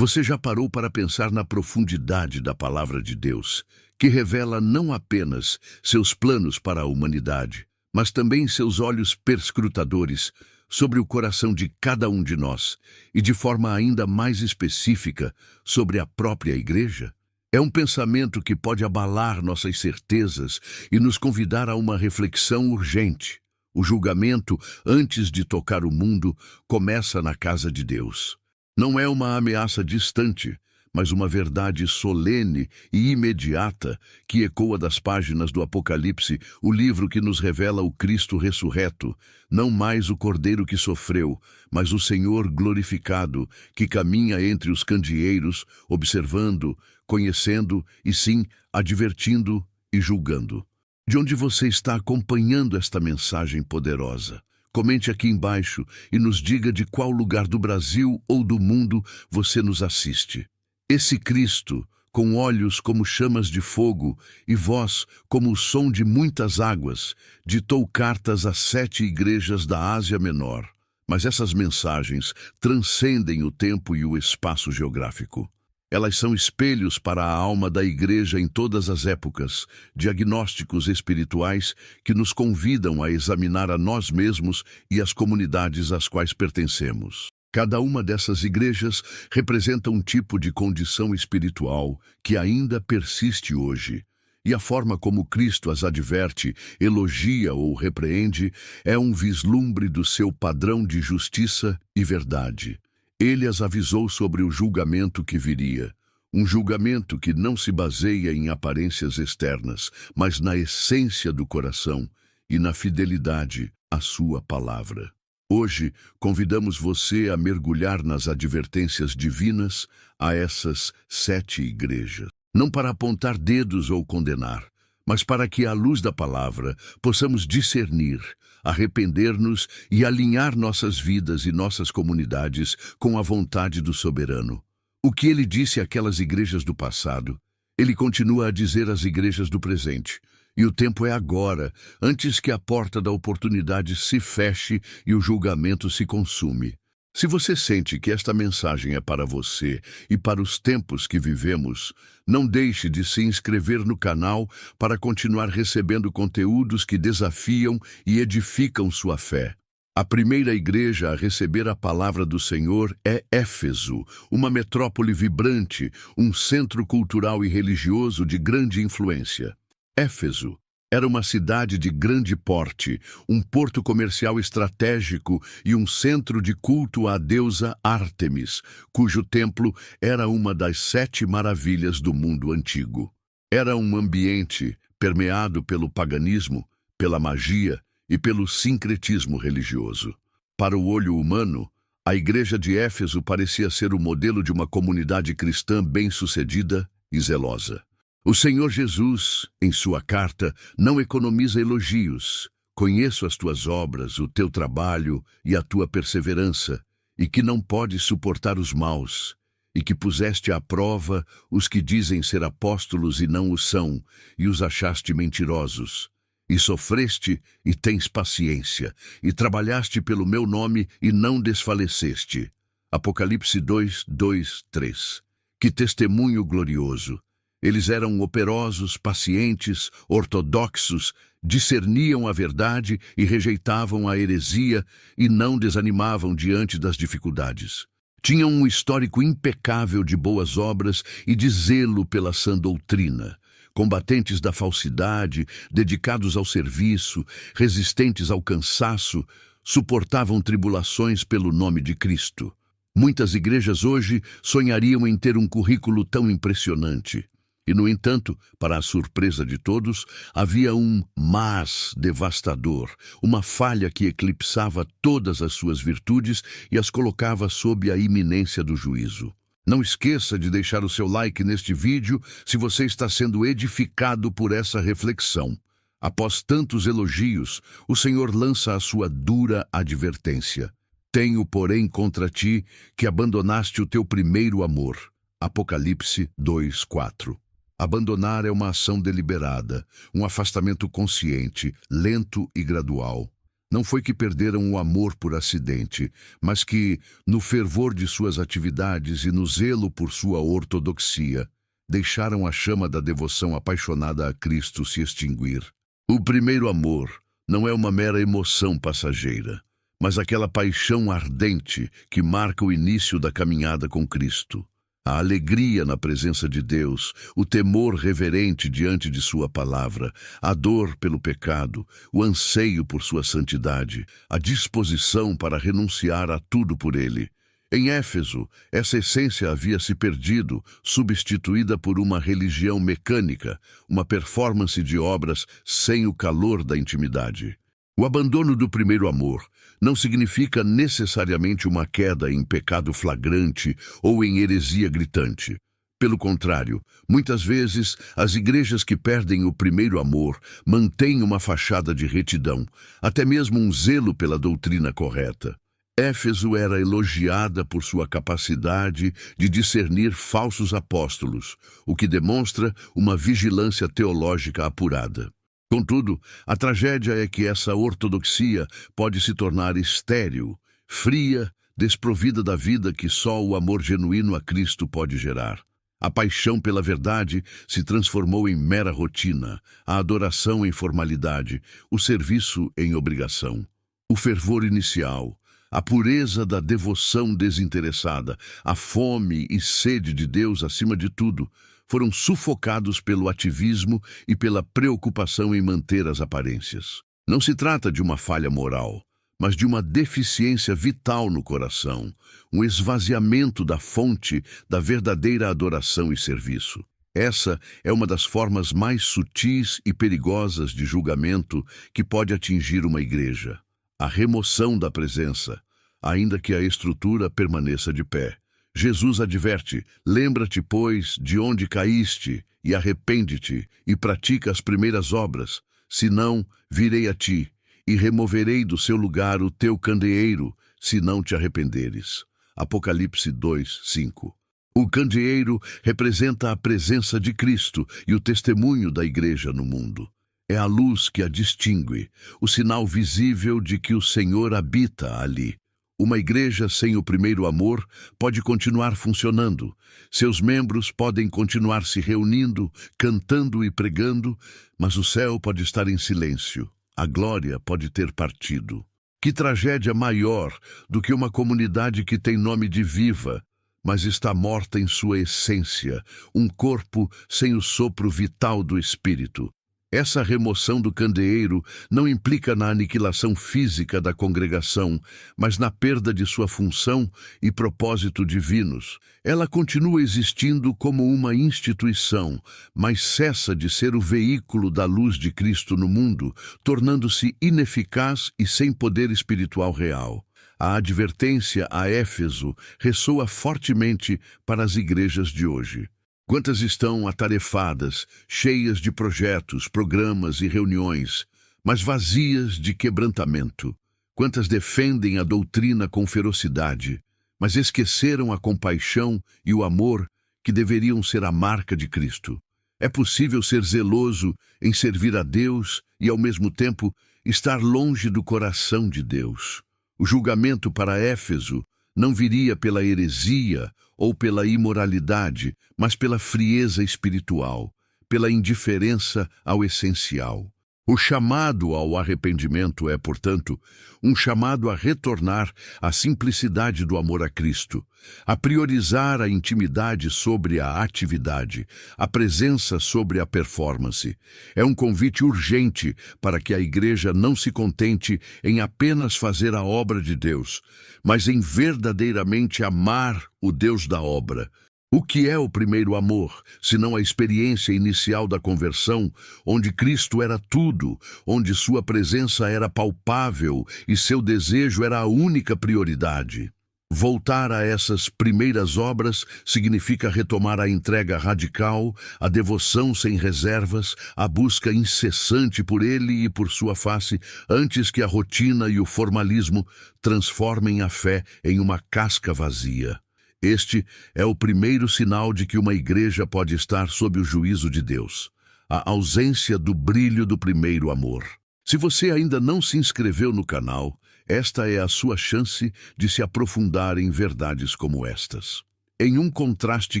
Você já parou para pensar na profundidade da palavra de Deus, que revela não apenas seus planos para a humanidade, mas também seus olhos perscrutadores sobre o coração de cada um de nós e, de forma ainda mais específica, sobre a própria igreja? É um pensamento que pode abalar nossas certezas e nos convidar a uma reflexão urgente. O julgamento, antes de tocar o mundo, começa na casa de Deus. Não é uma ameaça distante, mas uma verdade solene e imediata que ecoa das páginas do Apocalipse, o livro que nos revela o Cristo ressurreto, não mais o Cordeiro que sofreu, mas o Senhor glorificado, que caminha entre os candeeiros, observando, conhecendo e, sim, advertindo e julgando. De onde você está acompanhando esta mensagem poderosa? Comente aqui embaixo e nos diga de qual lugar do Brasil ou do mundo você nos assiste. Esse Cristo, com olhos como chamas de fogo e voz como o som de muitas águas, ditou cartas às 7 igrejas da Ásia Menor. Mas essas mensagens transcendem o tempo e o espaço geográfico. Elas são espelhos para a alma da igreja em todas as épocas, diagnósticos espirituais que nos convidam a examinar a nós mesmos e as comunidades às quais pertencemos. Cada uma dessas igrejas representa um tipo de condição espiritual que ainda persiste hoje. E a forma como Cristo as adverte, elogia ou repreende é um vislumbre do seu padrão de justiça e verdade. Ele as avisou sobre o julgamento que viria, um julgamento que não se baseia em aparências externas, mas na essência do coração e na fidelidade à sua palavra. Hoje, convidamos você a mergulhar nas advertências divinas a essas 7 igrejas. Não para apontar dedos ou condenar, mas para que, à luz da palavra, possamos discernir, arrepender-nos e alinhar nossas vidas e nossas comunidades com a vontade do soberano. O que ele disse àquelas igrejas do passado, ele continua a dizer às igrejas do presente. E o tempo é agora, antes que a porta da oportunidade se feche e o julgamento se consume. Se você sente que esta mensagem é para você e para os tempos que vivemos, não deixe de se inscrever no canal para continuar recebendo conteúdos que desafiam e edificam sua fé. A primeira igreja a receber a palavra do Senhor é Éfeso, uma metrópole vibrante, um centro cultural e religioso de grande influência. Éfeso era uma cidade de grande porte, um porto comercial estratégico e um centro de culto à deusa Ártemis, cujo templo era uma das 7 maravilhas do mundo antigo. Era um ambiente permeado pelo paganismo, pela magia e pelo sincretismo religioso. Para o olho humano, a igreja de Éfeso parecia ser o modelo de uma comunidade cristã bem-sucedida e zelosa. O Senhor Jesus, em sua carta, não economiza elogios. Conheço as tuas obras, o teu trabalho e a tua perseverança, e que não podes suportar os maus, e que puseste à prova os que dizem ser apóstolos e não o são, e os achaste mentirosos. E sofreste e tens paciência, e trabalhaste pelo meu nome e não desfaleceste. Apocalipse 2, 2, 3. Que testemunho glorioso! Eles eram operosos, pacientes, ortodoxos, discerniam a verdade e rejeitavam a heresia e não desanimavam diante das dificuldades. Tinham um histórico impecável de boas obras e de zelo pela sã doutrina. Combatentes da falsidade, dedicados ao serviço, resistentes ao cansaço, suportavam tribulações pelo nome de Cristo. Muitas igrejas hoje sonhariam em ter um currículo tão impressionante. E, no entanto, para a surpresa de todos, havia um mas devastador, uma falha que eclipsava todas as suas virtudes e as colocava sob a iminência do juízo. Não esqueça de deixar o seu like neste vídeo se você está sendo edificado por essa reflexão. Após tantos elogios, o Senhor lança a sua dura advertência. Tenho, porém, contra ti que abandonaste o teu primeiro amor. Apocalipse 2, 4. Abandonar é uma ação deliberada, um afastamento consciente, lento e gradual. Não foi que perderam o amor por acidente, mas que, no fervor de suas atividades e no zelo por sua ortodoxia, deixaram a chama da devoção apaixonada a Cristo se extinguir. O primeiro amor não é uma mera emoção passageira, mas aquela paixão ardente que marca o início da caminhada com Cristo. A alegria na presença de Deus, o temor reverente diante de sua palavra, a dor pelo pecado, o anseio por sua santidade, a disposição para renunciar a tudo por ele. Em Éfeso, essa essência havia se perdido, substituída por uma religião mecânica, uma performance de obras sem o calor da intimidade. O abandono do primeiro amor não significa necessariamente uma queda em pecado flagrante ou em heresia gritante. Pelo contrário, muitas vezes, as igrejas que perdem o primeiro amor mantêm uma fachada de retidão, até mesmo um zelo pela doutrina correta. Éfeso era elogiada por sua capacidade de discernir falsos apóstolos, o que demonstra uma vigilância teológica apurada. Contudo, a tragédia é que essa ortodoxia pode se tornar estéril, fria, desprovida da vida que só o amor genuíno a Cristo pode gerar. A paixão pela verdade se transformou em mera rotina, a adoração em formalidade, o serviço em obrigação. O fervor inicial, a pureza da devoção desinteressada, a fome e sede de Deus acima de tudo, foram sufocados pelo ativismo e pela preocupação em manter as aparências. Não se trata de uma falha moral, mas de uma deficiência vital no coração, um esvaziamento da fonte da verdadeira adoração e serviço. Essa é uma das formas mais sutis e perigosas de julgamento que pode atingir uma igreja. A remoção da presença, ainda que a estrutura permaneça de pé. Jesus adverte: lembra-te, pois, de onde caíste, e arrepende-te, e pratica as primeiras obras, senão virei a ti, e removerei do seu lugar o teu candeeiro, se não te arrependeres. Apocalipse 2:5. O candeeiro representa a presença de Cristo e o testemunho da igreja no mundo. É a luz que a distingue, o sinal visível de que o Senhor habita ali. Uma igreja sem o primeiro amor pode continuar funcionando. Seus membros podem continuar se reunindo, cantando e pregando, mas o céu pode estar em silêncio. A glória pode ter partido. Que tragédia maior do que uma comunidade que tem nome de viva, mas está morta em sua essência, um corpo sem o sopro vital do Espírito. Essa remoção do candeeiro não implica na aniquilação física da congregação, mas na perda de sua função e propósito divinos. Ela continua existindo como uma instituição, mas cessa de ser o veículo da luz de Cristo no mundo, tornando-se ineficaz e sem poder espiritual real. A advertência a Éfeso ressoa fortemente para as igrejas de hoje. Quantas estão atarefadas, cheias de projetos, programas e reuniões, mas vazias de quebrantamento? Quantas defendem a doutrina com ferocidade, mas esqueceram a compaixão e o amor que deveriam ser a marca de Cristo? É possível ser zeloso em servir a Deus e, ao mesmo tempo, estar longe do coração de Deus. O julgamento para Éfeso não viria pela heresia ou pela imoralidade, mas pela frieza espiritual, pela indiferença ao essencial. O chamado ao arrependimento é, portanto, um chamado a retornar à simplicidade do amor a Cristo, a priorizar a intimidade sobre a atividade, a presença sobre a performance. É um convite urgente para que a igreja não se contente em apenas fazer a obra de Deus, mas em verdadeiramente amar o Deus da obra. O que é o primeiro amor, senão a experiência inicial da conversão, onde Cristo era tudo, onde sua presença era palpável e seu desejo era a única prioridade? Voltar a essas primeiras obras significa retomar a entrega radical, a devoção sem reservas, a busca incessante por Ele e por sua face, antes que a rotina e o formalismo transformem a fé em uma casca vazia. Este é o primeiro sinal de que uma igreja pode estar sob o juízo de Deus, a ausência do brilho do primeiro amor. Se você ainda não se inscreveu no canal, esta é a sua chance de se aprofundar em verdades como estas. Em um contraste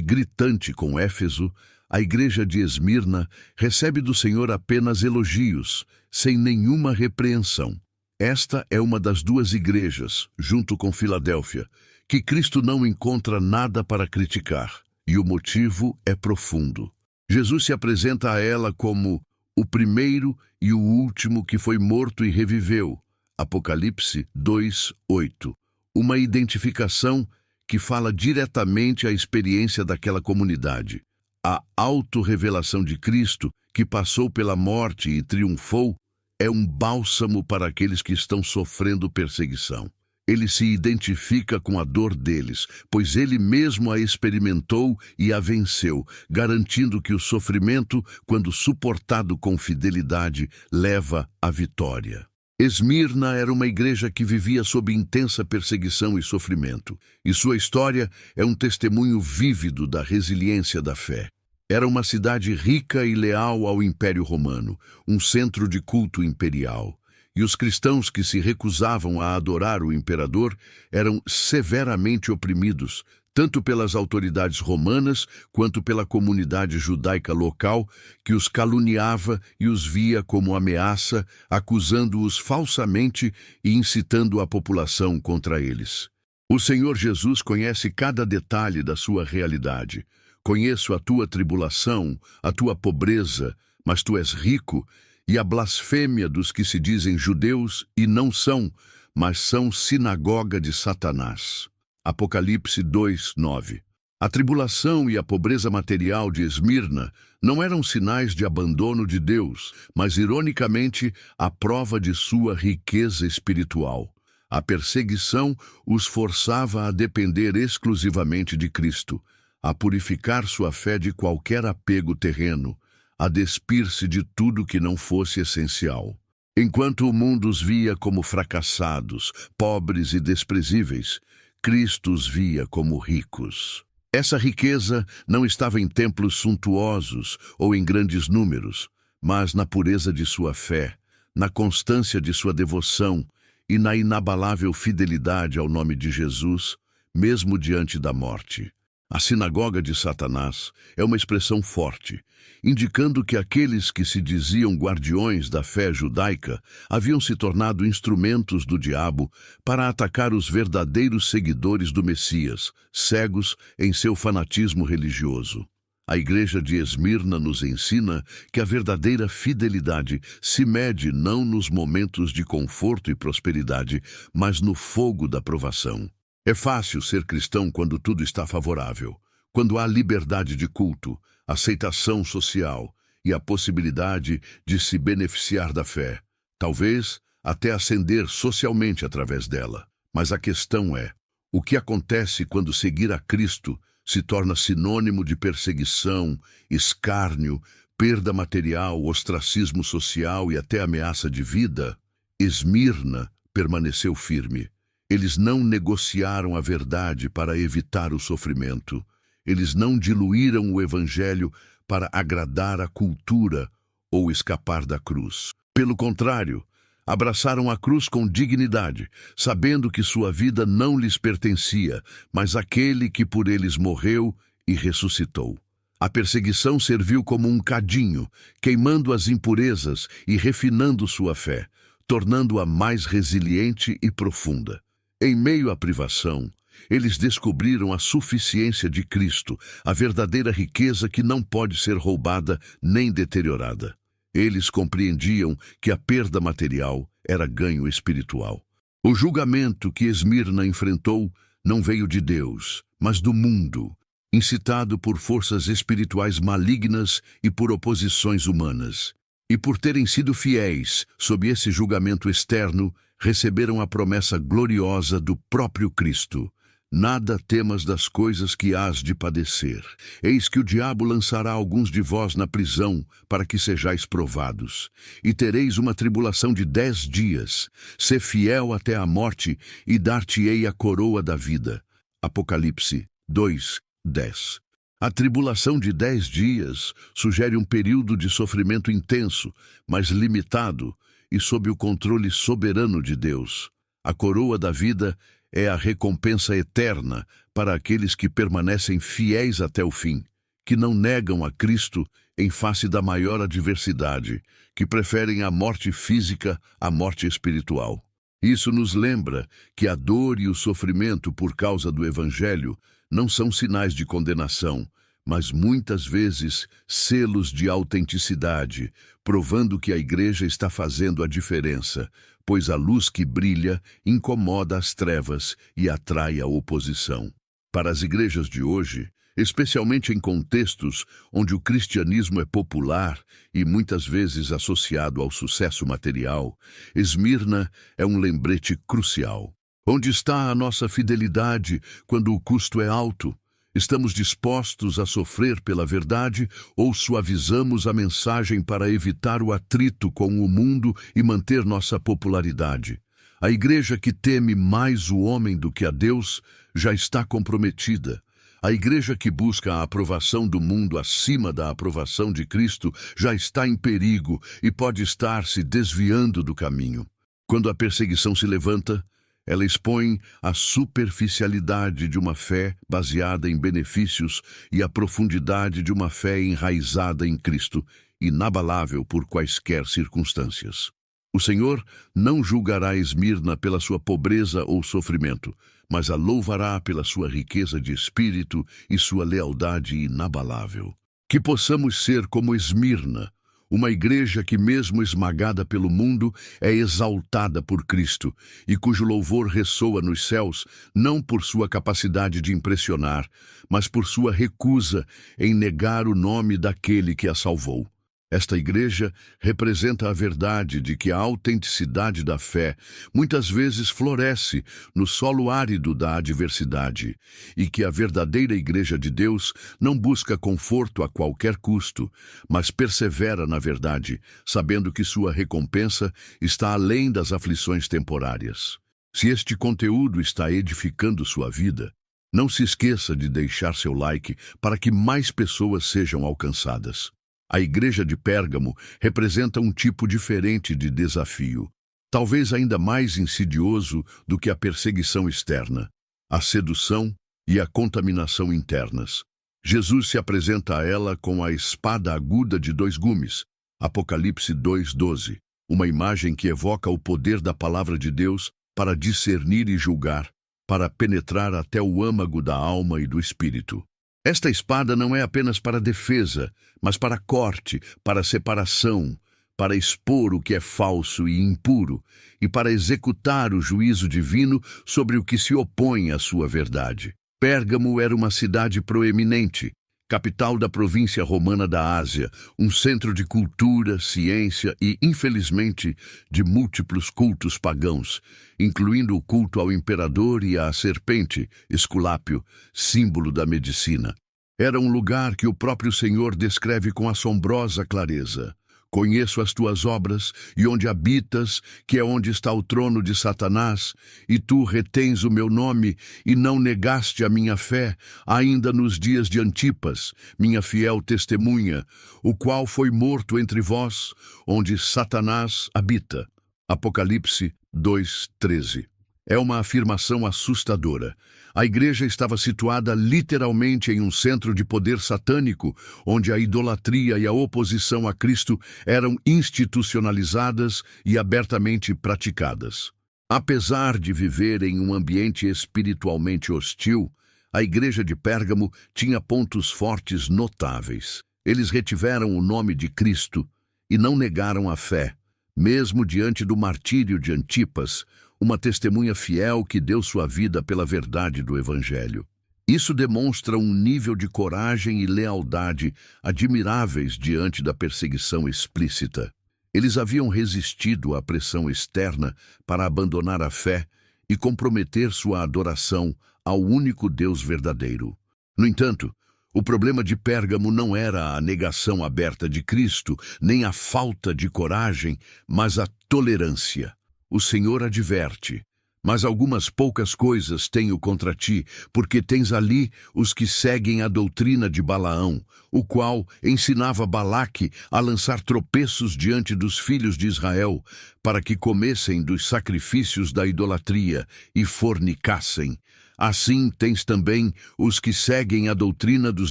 gritante com Éfeso, a igreja de Esmirna recebe do Senhor apenas elogios, sem nenhuma repreensão. Esta é uma das duas igrejas, junto com Filadélfia, que Cristo não encontra nada para criticar, e o motivo é profundo. Jesus se apresenta a ela como o primeiro e o último que foi morto e reviveu. Apocalipse 2:8. Uma identificação que fala diretamente à experiência daquela comunidade. A autorrevelação de Cristo, que passou pela morte e triunfou, é um bálsamo para aqueles que estão sofrendo perseguição. Ele se identifica com a dor deles, pois ele mesmo a experimentou e a venceu, garantindo que o sofrimento, quando suportado com fidelidade, leva à vitória. Esmirna era uma igreja que vivia sob intensa perseguição e sofrimento, e sua história é um testemunho vívido da resiliência da fé. Era uma cidade rica e leal ao Império Romano, um centro de culto imperial. E os cristãos que se recusavam a adorar o imperador eram severamente oprimidos, tanto pelas autoridades romanas quanto pela comunidade judaica local, que os caluniava e os via como ameaça, acusando-os falsamente e incitando a população contra eles. O Senhor Jesus conhece cada detalhe da sua realidade. Conheço a tua tribulação, a tua pobreza, mas tu és rico, e a blasfêmia dos que se dizem judeus e não são, mas são sinagoga de Satanás. Apocalipse 2:9. A tribulação e a pobreza material de Esmirna não eram sinais de abandono de Deus, mas, ironicamente, a prova de sua riqueza espiritual. A perseguição os forçava a depender exclusivamente de Cristo, a purificar sua fé de qualquer apego terreno, a despir-se de tudo que não fosse essencial. Enquanto o mundo os via como fracassados, pobres e desprezíveis, Cristo os via como ricos. Essa riqueza não estava em templos suntuosos ou em grandes números, mas na pureza de sua fé, na constância de sua devoção e na inabalável fidelidade ao nome de Jesus, mesmo diante da morte. A sinagoga de Satanás é uma expressão forte, indicando que aqueles que se diziam guardiões da fé judaica haviam se tornado instrumentos do diabo para atacar os verdadeiros seguidores do Messias, cegos em seu fanatismo religioso. A igreja de Esmirna nos ensina que a verdadeira fidelidade se mede não nos momentos de conforto e prosperidade, mas no fogo da provação. É fácil ser cristão quando tudo está favorável, quando há liberdade de culto, aceitação social e a possibilidade de se beneficiar da fé, talvez até ascender socialmente através dela. Mas a questão é, o que acontece quando seguir a Cristo se torna sinônimo de perseguição, escárnio, perda material, ostracismo social e até ameaça de vida? Esmirna permaneceu firme. Eles não negociaram a verdade para evitar o sofrimento. Eles não diluíram o evangelho para agradar a cultura ou escapar da cruz. Pelo contrário, abraçaram a cruz com dignidade, sabendo que sua vida não lhes pertencia, mas aquele que por eles morreu e ressuscitou. A perseguição serviu como um cadinho, queimando as impurezas e refinando sua fé, tornando-a mais resiliente e profunda. Em meio à privação, eles descobriram a suficiência de Cristo, a verdadeira riqueza que não pode ser roubada nem deteriorada. Eles compreendiam que a perda material era ganho espiritual. O julgamento que Esmirna enfrentou não veio de Deus, mas do mundo, incitado por forças espirituais malignas e por oposições humanas. E por terem sido fiéis sob esse julgamento externo, receberam a promessa gloriosa do próprio Cristo. Nada temas das coisas que hás de padecer. Eis que o diabo lançará alguns de vós na prisão, para que sejais provados. E tereis uma tribulação de 10 dias. Sê fiel até a morte, e dar-te-ei a coroa da vida. Apocalipse 2:10. A tribulação de 10 dias sugere um período de sofrimento intenso, mas limitado, e sob o controle soberano de Deus. A coroa da vida é a recompensa eterna para aqueles que permanecem fiéis até o fim, que não negam a Cristo em face da maior adversidade, que preferem a morte física à morte espiritual. Isso nos lembra que a dor e o sofrimento por causa do Evangelho não são sinais de condenação, mas muitas vezes selos de autenticidade, provando que a igreja está fazendo a diferença, pois a luz que brilha incomoda as trevas e atrai a oposição. Para as igrejas de hoje, especialmente em contextos onde o cristianismo é popular e muitas vezes associado ao sucesso material, Esmirna é um lembrete crucial. Onde está a nossa fidelidade quando o custo é alto? Estamos dispostos a sofrer pela verdade ou suavizamos a mensagem para evitar o atrito com o mundo e manter nossa popularidade? A igreja que teme mais o homem do que a Deus já está comprometida. A igreja que busca a aprovação do mundo acima da aprovação de Cristo já está em perigo e pode estar se desviando do caminho. Quando a perseguição se levanta, ela expõe a superficialidade de uma fé baseada em benefícios e a profundidade de uma fé enraizada em Cristo, inabalável por quaisquer circunstâncias. O Senhor não julgará Esmirna pela sua pobreza ou sofrimento, mas a louvará pela sua riqueza de espírito e sua lealdade inabalável. Que possamos ser como Esmirna, uma igreja que, mesmo esmagada pelo mundo, é exaltada por Cristo e cujo louvor ressoa nos céus, não por sua capacidade de impressionar, mas por sua recusa em negar o nome daquele que a salvou. Esta igreja representa a verdade de que a autenticidade da fé muitas vezes floresce no solo árido da adversidade e que a verdadeira igreja de Deus não busca conforto a qualquer custo, mas persevera na verdade, sabendo que sua recompensa está além das aflições temporárias. Se este conteúdo está edificando sua vida, não se esqueça de deixar seu like para que mais pessoas sejam alcançadas. A igreja de Pérgamo representa um tipo diferente de desafio, talvez ainda mais insidioso do que a perseguição externa, a sedução e a contaminação internas. Jesus se apresenta a ela com a espada aguda de 2 gumes, Apocalipse 2:12, uma imagem que evoca o poder da palavra de Deus para discernir e julgar, para penetrar até o âmago da alma e do espírito. Esta espada não é apenas para defesa, mas para corte, para separação, para expor o que é falso e impuro e para executar o juízo divino sobre o que se opõe à sua verdade. Pérgamo era uma cidade proeminente, capital da província romana da Ásia, um centro de cultura, ciência e, infelizmente, de múltiplos cultos pagãos, incluindo o culto ao imperador e à serpente, Esculápio, símbolo da medicina. Era um lugar que o próprio Senhor descreve com assombrosa clareza. Conheço as tuas obras e onde habitas, que é onde está o trono de Satanás, e tu retens o meu nome e não negaste a minha fé, ainda nos dias de Antipas, minha fiel testemunha, o qual foi morto entre vós, onde Satanás habita. Apocalipse 2:13. É uma afirmação assustadora. A igreja estava situada literalmente em um centro de poder satânico, onde a idolatria e a oposição a Cristo eram institucionalizadas e abertamente praticadas. Apesar de viver em um ambiente espiritualmente hostil, a igreja de Pérgamo tinha pontos fortes notáveis. Eles retiveram o nome de Cristo e não negaram a fé, mesmo diante do martírio de Antipas, uma testemunha fiel que deu sua vida pela verdade do Evangelho. Isso demonstra um nível de coragem e lealdade admiráveis diante da perseguição explícita. Eles haviam resistido à pressão externa para abandonar a fé e comprometer sua adoração ao único Deus verdadeiro. No entanto, o problema de Pérgamo não era a negação aberta de Cristo, nem a falta de coragem, mas a tolerância. O Senhor adverte: Mas algumas poucas coisas tenho contra ti, porque tens ali os que seguem a doutrina de Balaão, o qual ensinava Balaque a lançar tropeços diante dos filhos de Israel, para que comessem dos sacrifícios da idolatria e fornicassem. Assim tens também os que seguem a doutrina dos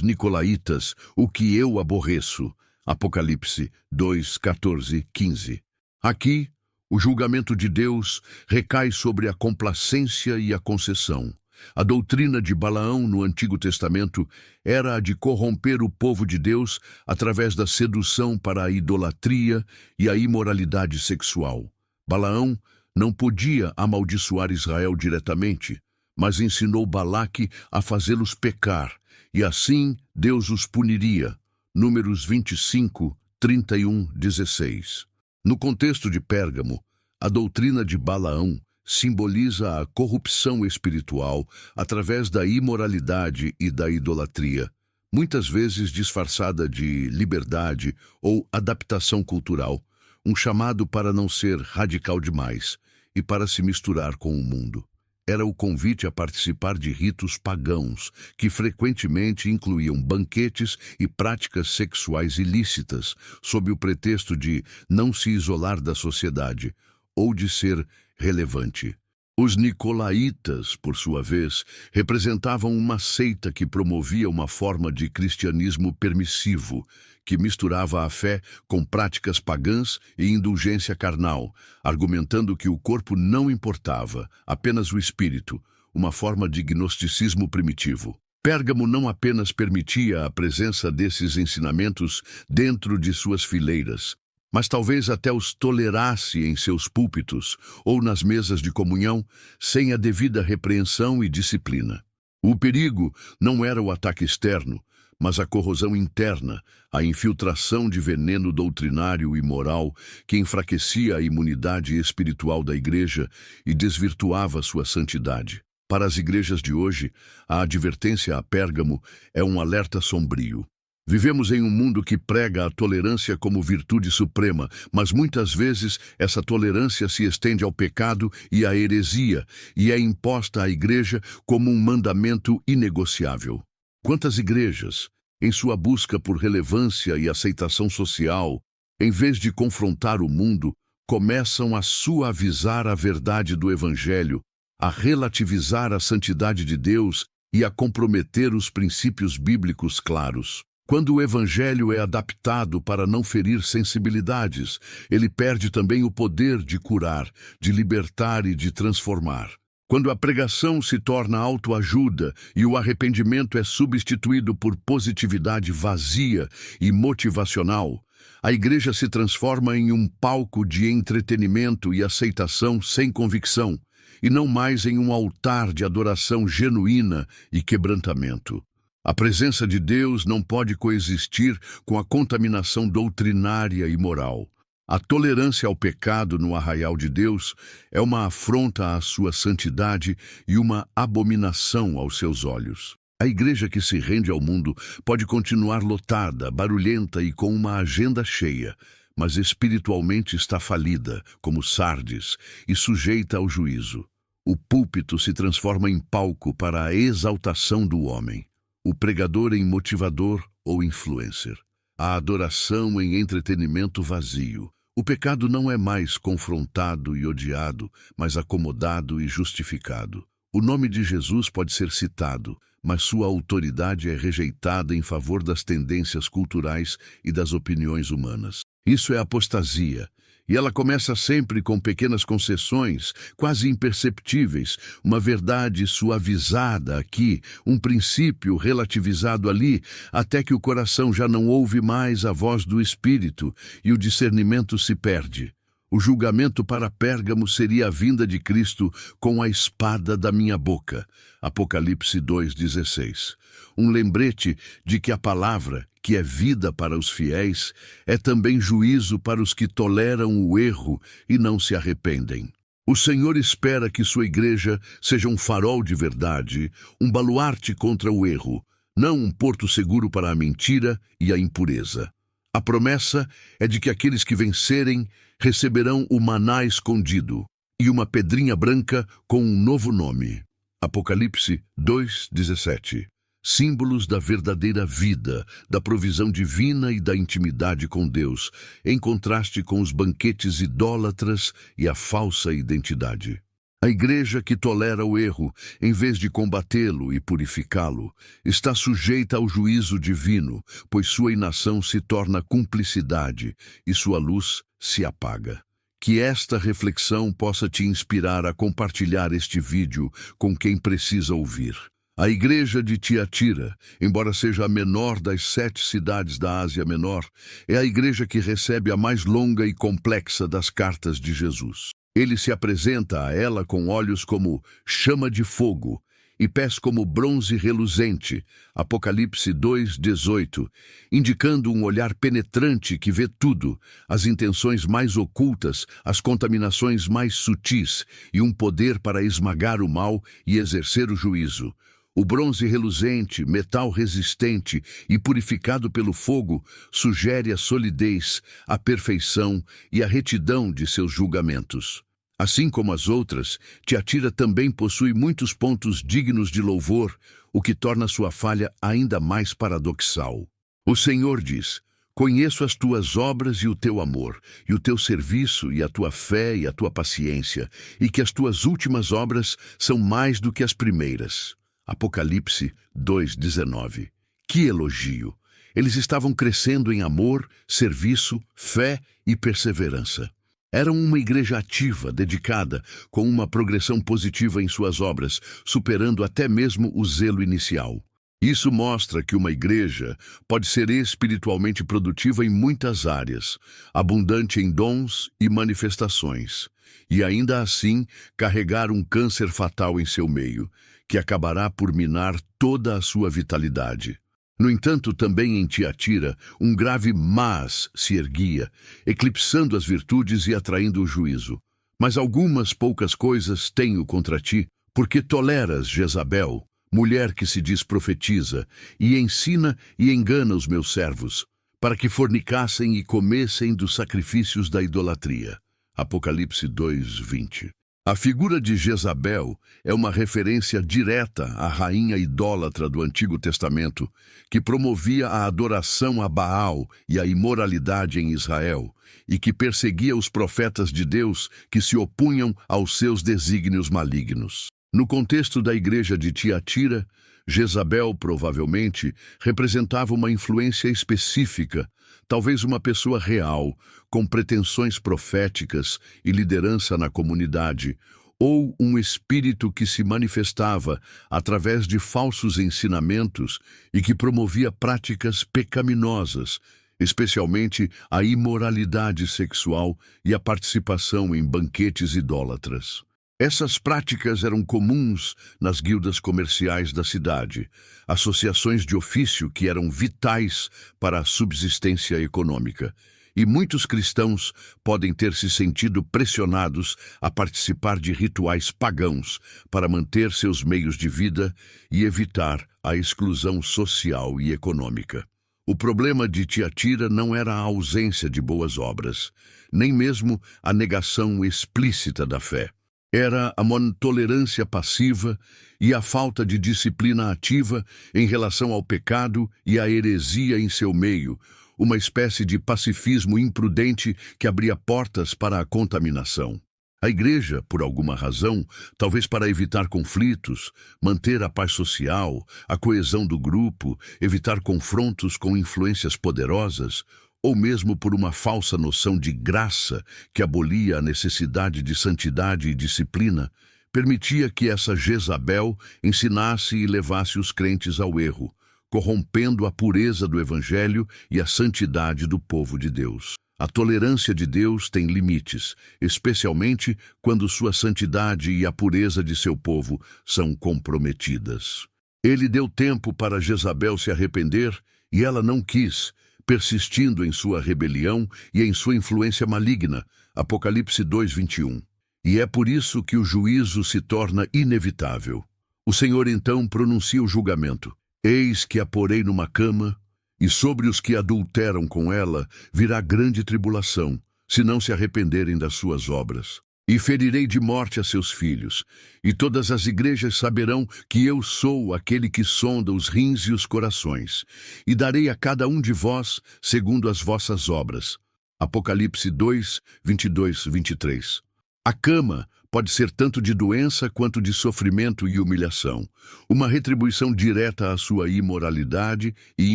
nicolaítas, o que eu aborreço. Apocalipse 2, 14, 15. Aqui, o julgamento de Deus recai sobre a complacência e a concessão. A doutrina de Balaão no Antigo Testamento era a de corromper o povo de Deus através da sedução para a idolatria e a imoralidade sexual. Balaão não podia amaldiçoar Israel diretamente, mas ensinou Balaque a fazê-los pecar, e assim Deus os puniria. Números 25, 31, 16. No contexto de Pérgamo, a doutrina de Balaão simboliza a corrupção espiritual através da imoralidade e da idolatria, muitas vezes disfarçada de liberdade ou adaptação cultural, um chamado para não ser radical demais e para se misturar com o mundo. Era o convite a participar de ritos pagãos, que frequentemente incluíam banquetes e práticas sexuais ilícitas, sob o pretexto de não se isolar da sociedade ou de ser relevante. Os nicolaítas, por sua vez, representavam uma seita que promovia uma forma de cristianismo permissivo, que misturava a fé com práticas pagãs e indulgência carnal, argumentando que o corpo não importava, apenas o espírito, uma forma de gnosticismo primitivo. Pérgamo não apenas permitia a presença desses ensinamentos dentro de suas fileiras, mas talvez até os tolerasse em seus púlpitos ou nas mesas de comunhão, sem a devida repreensão e disciplina. O perigo não era o ataque externo, mas a corrosão interna, a infiltração de veneno doutrinário e moral que enfraquecia a imunidade espiritual da igreja e desvirtuava sua santidade. Para as igrejas de hoje, a advertência a Pérgamo é um alerta sombrio. Vivemos em um mundo que prega a tolerância como virtude suprema, mas muitas vezes essa tolerância se estende ao pecado e à heresia e é imposta à igreja como um mandamento inegociável. Quantas igrejas, em sua busca por relevância e aceitação social, em vez de confrontar o mundo, começam a suavizar a verdade do Evangelho, a relativizar a santidade de Deus e a comprometer os princípios bíblicos claros. Quando o Evangelho é adaptado para não ferir sensibilidades, ele perde também o poder de curar, de libertar e de transformar. Quando a pregação se torna autoajuda e o arrependimento é substituído por positividade vazia e motivacional, a igreja se transforma em um palco de entretenimento e aceitação sem convicção, e não mais em um altar de adoração genuína e quebrantamento. A presença de Deus não pode coexistir com a contaminação doutrinária e moral. A tolerância ao pecado no arraial de Deus é uma afronta à sua santidade e uma abominação aos seus olhos. A igreja que se rende ao mundo pode continuar lotada, barulhenta e com uma agenda cheia, mas espiritualmente está falida, como Sardes, e sujeita ao juízo. O púlpito se transforma em palco para a exaltação do homem, o pregador em motivador ou influencer, a adoração em entretenimento vazio. O pecado não é mais confrontado e odiado, mas acomodado e justificado. O nome de Jesus pode ser citado, mas sua autoridade é rejeitada em favor das tendências culturais e das opiniões humanas. Isso é apostasia, e ela começa sempre com pequenas concessões, quase imperceptíveis, uma verdade suavizada aqui, um princípio relativizado ali, até que o coração já não ouve mais a voz do Espírito e o discernimento se perde. O julgamento para Pérgamo seria a vinda de Cristo com a espada da minha boca. Apocalipse 2,16. Um lembrete de que a palavra, que é vida para os fiéis, é também juízo para os que toleram o erro e não se arrependem. O Senhor espera que sua igreja seja um farol de verdade, um baluarte contra o erro, não um porto seguro para a mentira e a impureza. A promessa é de que aqueles que vencerem receberão o maná escondido, e uma pedrinha branca com um novo nome. Apocalipse 2:17. Símbolos da verdadeira vida, da provisão divina e da intimidade com Deus, em contraste com os banquetes idólatras e a falsa identidade. A igreja que tolera o erro, em vez de combatê-lo e purificá-lo, está sujeita ao juízo divino, pois sua inação se torna cumplicidade e sua luz se apaga. Que esta reflexão possa te inspirar a compartilhar este vídeo com quem precisa ouvir. A igreja de Tiatira, embora seja a menor das 7 cidades da Ásia Menor, é a igreja que recebe a mais longa e complexa das cartas de Jesus. Ele se apresenta a ela com olhos como chama de fogo e pés como bronze reluzente, Apocalipse 2:18, indicando um olhar penetrante que vê tudo, as intenções mais ocultas, as contaminações mais sutis e um poder para esmagar o mal e exercer o juízo. O bronze reluzente, metal resistente e purificado pelo fogo, sugere a solidez, a perfeição e a retidão de seus julgamentos. Assim como as outras, Tiatira também possui muitos pontos dignos de louvor, o que torna sua falha ainda mais paradoxal. O Senhor diz: conheço as tuas obras e o teu amor, e o teu serviço, e a tua fé e a tua paciência, e que as tuas últimas obras são mais do que as primeiras. Apocalipse 2:19. Que elogio! Eles estavam crescendo em amor, serviço, fé e perseverança. Eram uma igreja ativa, dedicada, com uma progressão positiva em suas obras, superando até mesmo o zelo inicial. Isso mostra que uma igreja pode ser espiritualmente produtiva em muitas áreas, abundante em dons e manifestações, e ainda assim carregar um câncer fatal em seu meio, que acabará por minar toda a sua vitalidade. No entanto, também em Tiatira, um grave mas se erguia, eclipsando as virtudes e atraindo o juízo. Mas algumas poucas coisas tenho contra ti, porque toleras Jezabel, mulher que se diz profetiza, e ensina e engana os meus servos, para que fornicassem e comessem dos sacrifícios da idolatria. Apocalipse 2:20. A figura de Jezabel é uma referência direta à rainha idólatra do Antigo Testamento, que promovia a adoração a Baal e a imoralidade em Israel, e que perseguia os profetas de Deus que se opunham aos seus desígnios malignos. No contexto da igreja de Tiatira, Jezabel provavelmente representava uma influência específica, talvez uma pessoa real, com pretensões proféticas e liderança na comunidade, ou um espírito que se manifestava através de falsos ensinamentos e que promovia práticas pecaminosas, especialmente a imoralidade sexual e a participação em banquetes idólatras. Essas práticas eram comuns nas guildas comerciais da cidade, associações de ofício que eram vitais para a subsistência econômica. E muitos cristãos podem ter se sentido pressionados a participar de rituais pagãos para manter seus meios de vida e evitar a exclusão social e econômica. O problema de Tiatira não era a ausência de boas obras, nem mesmo a negação explícita da fé. Era a tolerância passiva e a falta de disciplina ativa em relação ao pecado e à heresia em seu meio, uma espécie de pacifismo imprudente que abria portas para a contaminação. A igreja, por alguma razão, talvez para evitar conflitos, manter a paz social, a coesão do grupo, evitar confrontos com influências poderosas, ou mesmo por uma falsa noção de graça que abolia a necessidade de santidade e disciplina, permitia que essa Jezabel ensinasse e levasse os crentes ao erro, corrompendo a pureza do Evangelho e a santidade do povo de Deus. A tolerância de Deus tem limites, especialmente quando sua santidade e a pureza de seu povo são comprometidas. Ele deu tempo para Jezabel se arrepender e ela não quis, persistindo em sua rebelião e em sua influência maligna, Apocalipse 2:21. E é por isso que o juízo se torna inevitável. O Senhor então pronuncia o julgamento. Eis que a porei numa cama, e sobre os que adulteram com ela virá grande tribulação, se não se arrependerem das suas obras. e ferirei de morte a seus filhos, e todas as igrejas saberão que eu sou aquele que sonda os rins e os corações, e darei a cada um de vós segundo as vossas obras. Apocalipse 2, 22, 23. A cama pode ser tanto de doença quanto de sofrimento e humilhação, uma retribuição direta à sua imoralidade e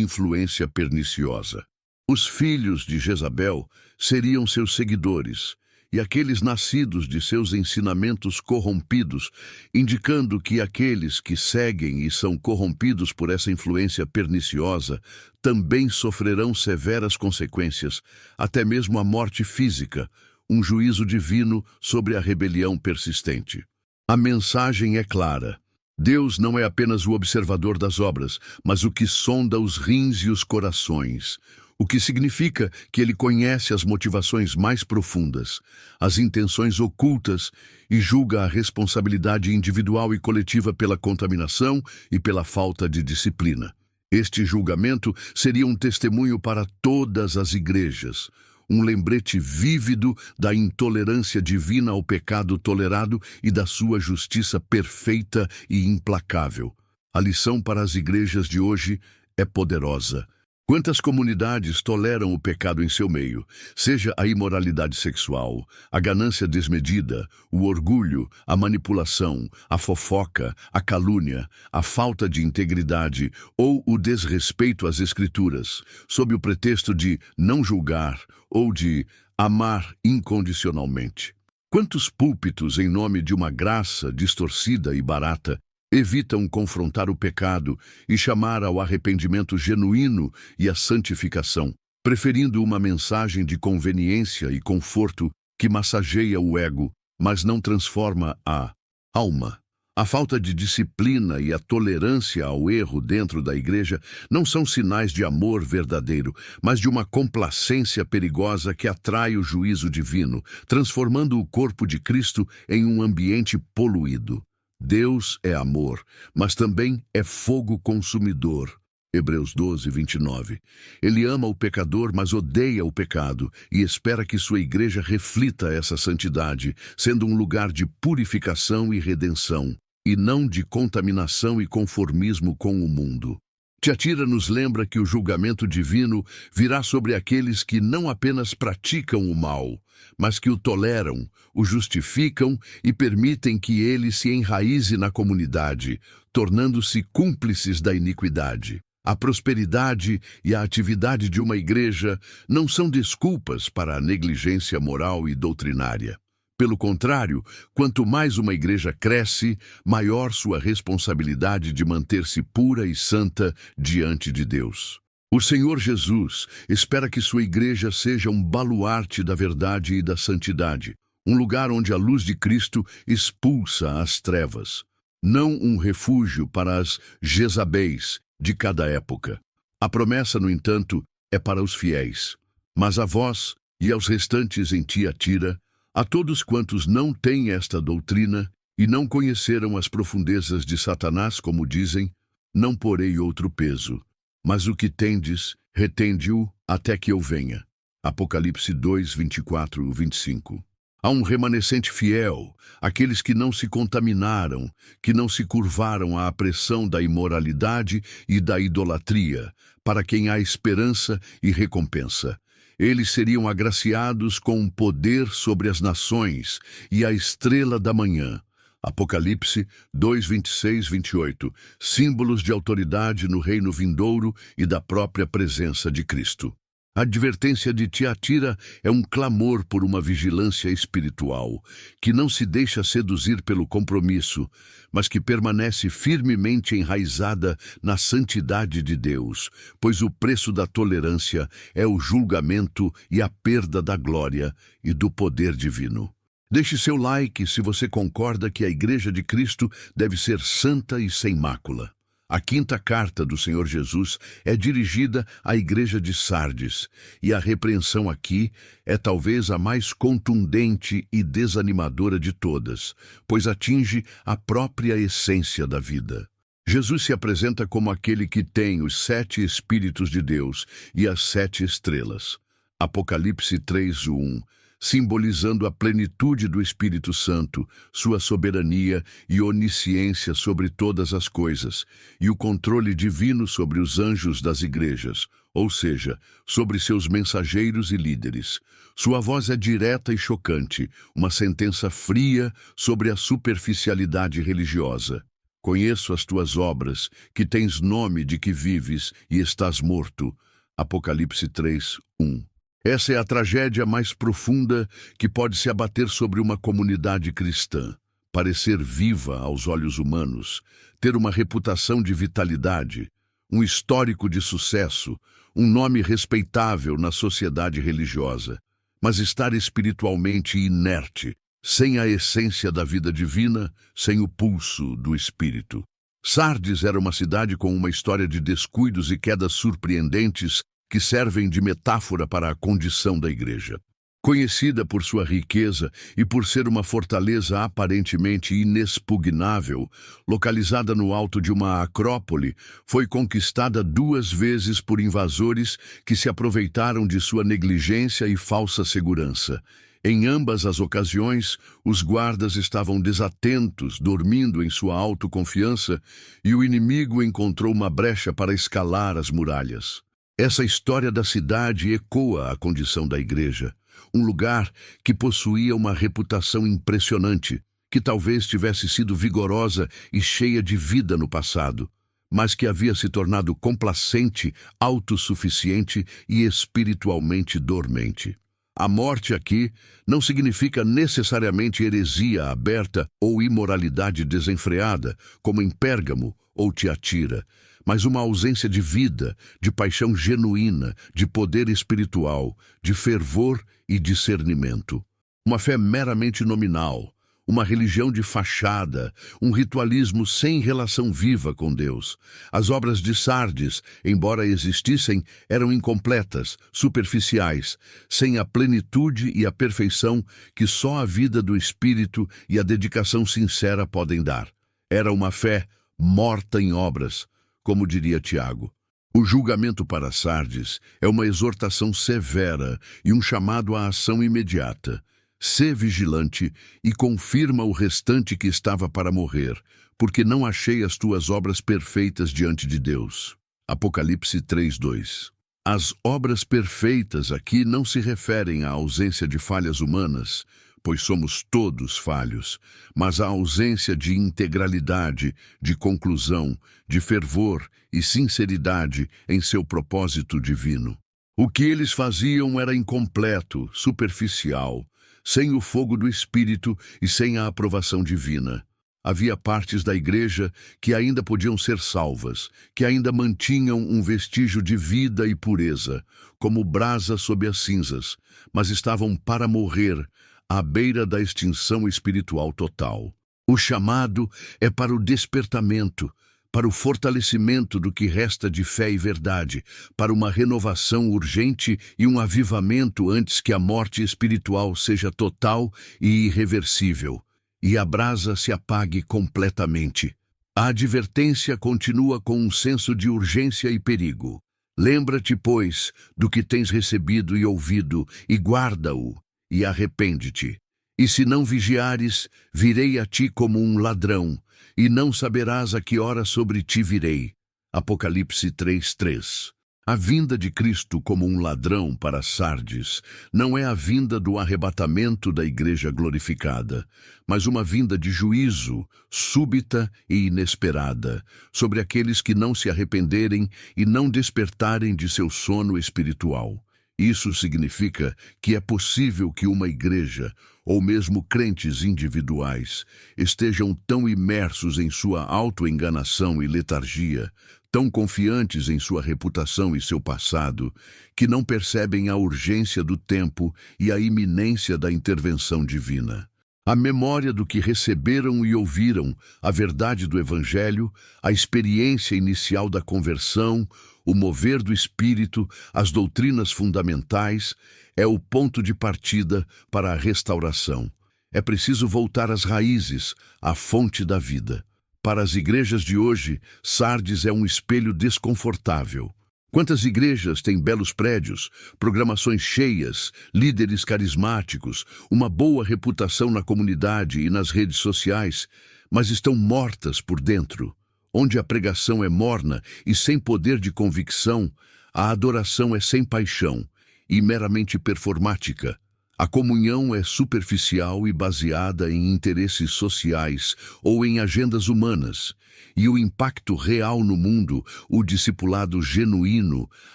influência perniciosa. Os filhos de Jezabel seriam seus seguidores, e aqueles nascidos de seus ensinamentos corrompidos, indicando que aqueles que seguem e são corrompidos por essa influência perniciosa também sofrerão severas consequências, até mesmo a morte física, um juízo divino sobre a rebelião persistente. A mensagem é clara. Deus não é apenas o observador das obras, mas o que sonda os rins e os corações, o que significa que ele conhece as motivações mais profundas, as intenções ocultas e julga a responsabilidade individual e coletiva pela contaminação e pela falta de disciplina. Este julgamento seria um testemunho para todas as igrejas, um lembrete vívido da intolerância divina ao pecado tolerado e da sua justiça perfeita e implacável. A lição para as igrejas de hoje é poderosa. Quantas comunidades toleram o pecado em seu meio, seja a imoralidade sexual, a ganância desmedida, o orgulho, a manipulação, a fofoca, a calúnia, a falta de integridade ou o desrespeito às Escrituras, sob o pretexto de não julgar ou de amar incondicionalmente. Quantos púlpitos, em nome de uma graça distorcida e barata, evitam confrontar o pecado e chamar ao arrependimento genuíno e à santificação, preferindo uma mensagem de conveniência e conforto que massageia o ego, mas não transforma a alma. A falta de disciplina e a tolerância ao erro dentro da igreja não são sinais de amor verdadeiro, mas de uma complacência perigosa que atrai o juízo divino, transformando o corpo de Cristo em um ambiente poluído. Deus é amor, mas também é fogo consumidor. Hebreus 12, 29. Ele ama o pecador, mas odeia o pecado, e espera que sua igreja reflita essa santidade, sendo um lugar de purificação e redenção, e não de contaminação e conformismo com o mundo. Tiatira nos lembra que o julgamento divino virá sobre aqueles que não apenas praticam o mal, mas que o toleram, o justificam e permitem que ele se enraize na comunidade, tornando-se cúmplices da iniquidade. A prosperidade e a atividade de uma igreja não são desculpas para a negligência moral e doutrinária. Pelo contrário, quanto mais uma igreja cresce, maior sua responsabilidade de manter-se pura e santa diante de Deus. O Senhor Jesus espera que sua igreja seja um baluarte da verdade e da santidade, um lugar onde a luz de Cristo expulsa as trevas, não um refúgio para as Jezabéis de cada época. A promessa, no entanto, é para os fiéis. Mas a vós e aos restantes em Tiatira, a todos quantos não têm esta doutrina e não conheceram as profundezas de Satanás, como dizem, não porei outro peso, mas o que tendes, retende-o até que eu venha. Apocalipse 2, 24 e 25. Há um remanescente fiel, aqueles que não se contaminaram, que não se curvaram à pressão da imoralidade e da idolatria, para quem há esperança e recompensa. Eles seriam agraciados com um poder sobre as nações e a estrela da manhã. Apocalipse 2, 26, 28. Símbolos de autoridade no reino vindouro e da própria presença de Cristo. A advertência de Tiatira é um clamor por uma vigilância espiritual, que não se deixa seduzir pelo compromisso, mas que permanece firmemente enraizada na santidade de Deus, pois o preço da tolerância é o julgamento e a perda da glória e do poder divino. Deixe seu like se você concorda que a Igreja de Cristo deve ser santa e sem mácula. A quinta carta do Senhor Jesus é dirigida à igreja de Sardes, e a repreensão aqui é talvez a mais contundente e desanimadora de todas, pois atinge a própria essência da vida. Jesus se apresenta como aquele que tem os 7 Espíritos de Deus e as 7 estrelas. Apocalipse 3, 1. simbolizando a plenitude do Espírito Santo, sua soberania e onisciência sobre todas as coisas, e o controle divino sobre os anjos das igrejas, ou seja, sobre seus mensageiros e líderes. Sua voz é direta e chocante, uma sentença fria sobre a superficialidade religiosa. Conheço as tuas obras, que tens nome de que vives e estás morto. Apocalipse 3:1. Essa é a tragédia mais profunda que pode se abater sobre uma comunidade cristã. Parecer viva aos olhos humanos, ter uma reputação de vitalidade, um histórico de sucesso, um nome respeitável na sociedade religiosa, mas estar espiritualmente inerte, sem a essência da vida divina, sem o pulso do Espírito. Sardes era uma cidade com uma história de descuidos e quedas surpreendentes que servem de metáfora para a condição da igreja. Conhecida por sua riqueza e por ser uma fortaleza aparentemente inexpugnável, localizada no alto de uma acrópole, foi conquistada 2 vezes por invasores que se aproveitaram de sua negligência e falsa segurança. Em ambas as ocasiões, os guardas estavam desatentos, dormindo em sua autoconfiança, e o inimigo encontrou uma brecha para escalar as muralhas. Essa história da cidade ecoa a condição da igreja, um lugar que possuía uma reputação impressionante, que talvez tivesse sido vigorosa e cheia de vida no passado, mas que havia se tornado complacente, autossuficiente e espiritualmente dormente. A morte aqui não significa necessariamente heresia aberta ou imoralidade desenfreada, como em Pérgamo ou Tiatira, mas uma ausência de vida, de paixão genuína, de poder espiritual, de fervor e discernimento. Uma fé meramente nominal, uma religião de fachada, um ritualismo sem relação viva com Deus. As obras de Sardes, embora existissem, eram incompletas, superficiais, sem a plenitude e a perfeição que só a vida do Espírito e a dedicação sincera podem dar. Era uma fé morta em obras, como diria Tiago. O julgamento para Sardes é uma exortação severa e um chamado à ação imediata. Sê vigilante e confirma o restante que estava para morrer, porque não achei as tuas obras perfeitas diante de Deus. Apocalipse 3:2. As obras perfeitas aqui não se referem à ausência de falhas humanas, pois somos todos falhos, mas à ausência de integralidade, de conclusão, de fervor e sinceridade em seu propósito divino. O que eles faziam era incompleto, superficial, sem o fogo do Espírito e sem a aprovação divina. Havia partes da igreja que ainda podiam ser salvas, que ainda mantinham um vestígio de vida e pureza, como brasa sob as cinzas, mas estavam para morrer, à beira da extinção espiritual total. O chamado é para o despertamento, para o fortalecimento do que resta de fé e verdade, para uma renovação urgente e um avivamento antes que a morte espiritual seja total e irreversível, e a brasa se apague completamente. A advertência continua com um senso de urgência e perigo. Lembra-te, pois, do que tens recebido e ouvido, e guarda-o, e arrepende-te. E se não vigiares, virei a ti como um ladrão, e não saberás a que hora sobre ti virei. Apocalipse 3:3. A vinda de Cristo como um ladrão para Sardes não é a vinda do arrebatamento da igreja glorificada, mas uma vinda de juízo, súbita e inesperada, sobre aqueles que não se arrependerem e não despertarem de seu sono espiritual. Isso significa que é possível que uma igreja, ou mesmo crentes individuais, estejam tão imersos em sua autoenganação e letargia, tão confiantes em sua reputação e seu passado, que não percebem a urgência do tempo e a iminência da intervenção divina. A memória do que receberam e ouviram, a verdade do Evangelho, a experiência inicial da conversão, o mover do Espírito, as doutrinas fundamentais, é o ponto de partida para a restauração. É preciso voltar às raízes, à fonte da vida. Para as igrejas de hoje, Sardes é um espelho desconfortável. Quantas igrejas têm belos prédios, programações cheias, líderes carismáticos, uma boa reputação na comunidade e nas redes sociais, mas estão mortas por dentro. Onde a pregação é morna e sem poder de convicção, a adoração é sem paixão e meramente performática. A comunhão é superficial e baseada em interesses sociais ou em agendas humanas. E o impacto real no mundo, o discipulado genuíno,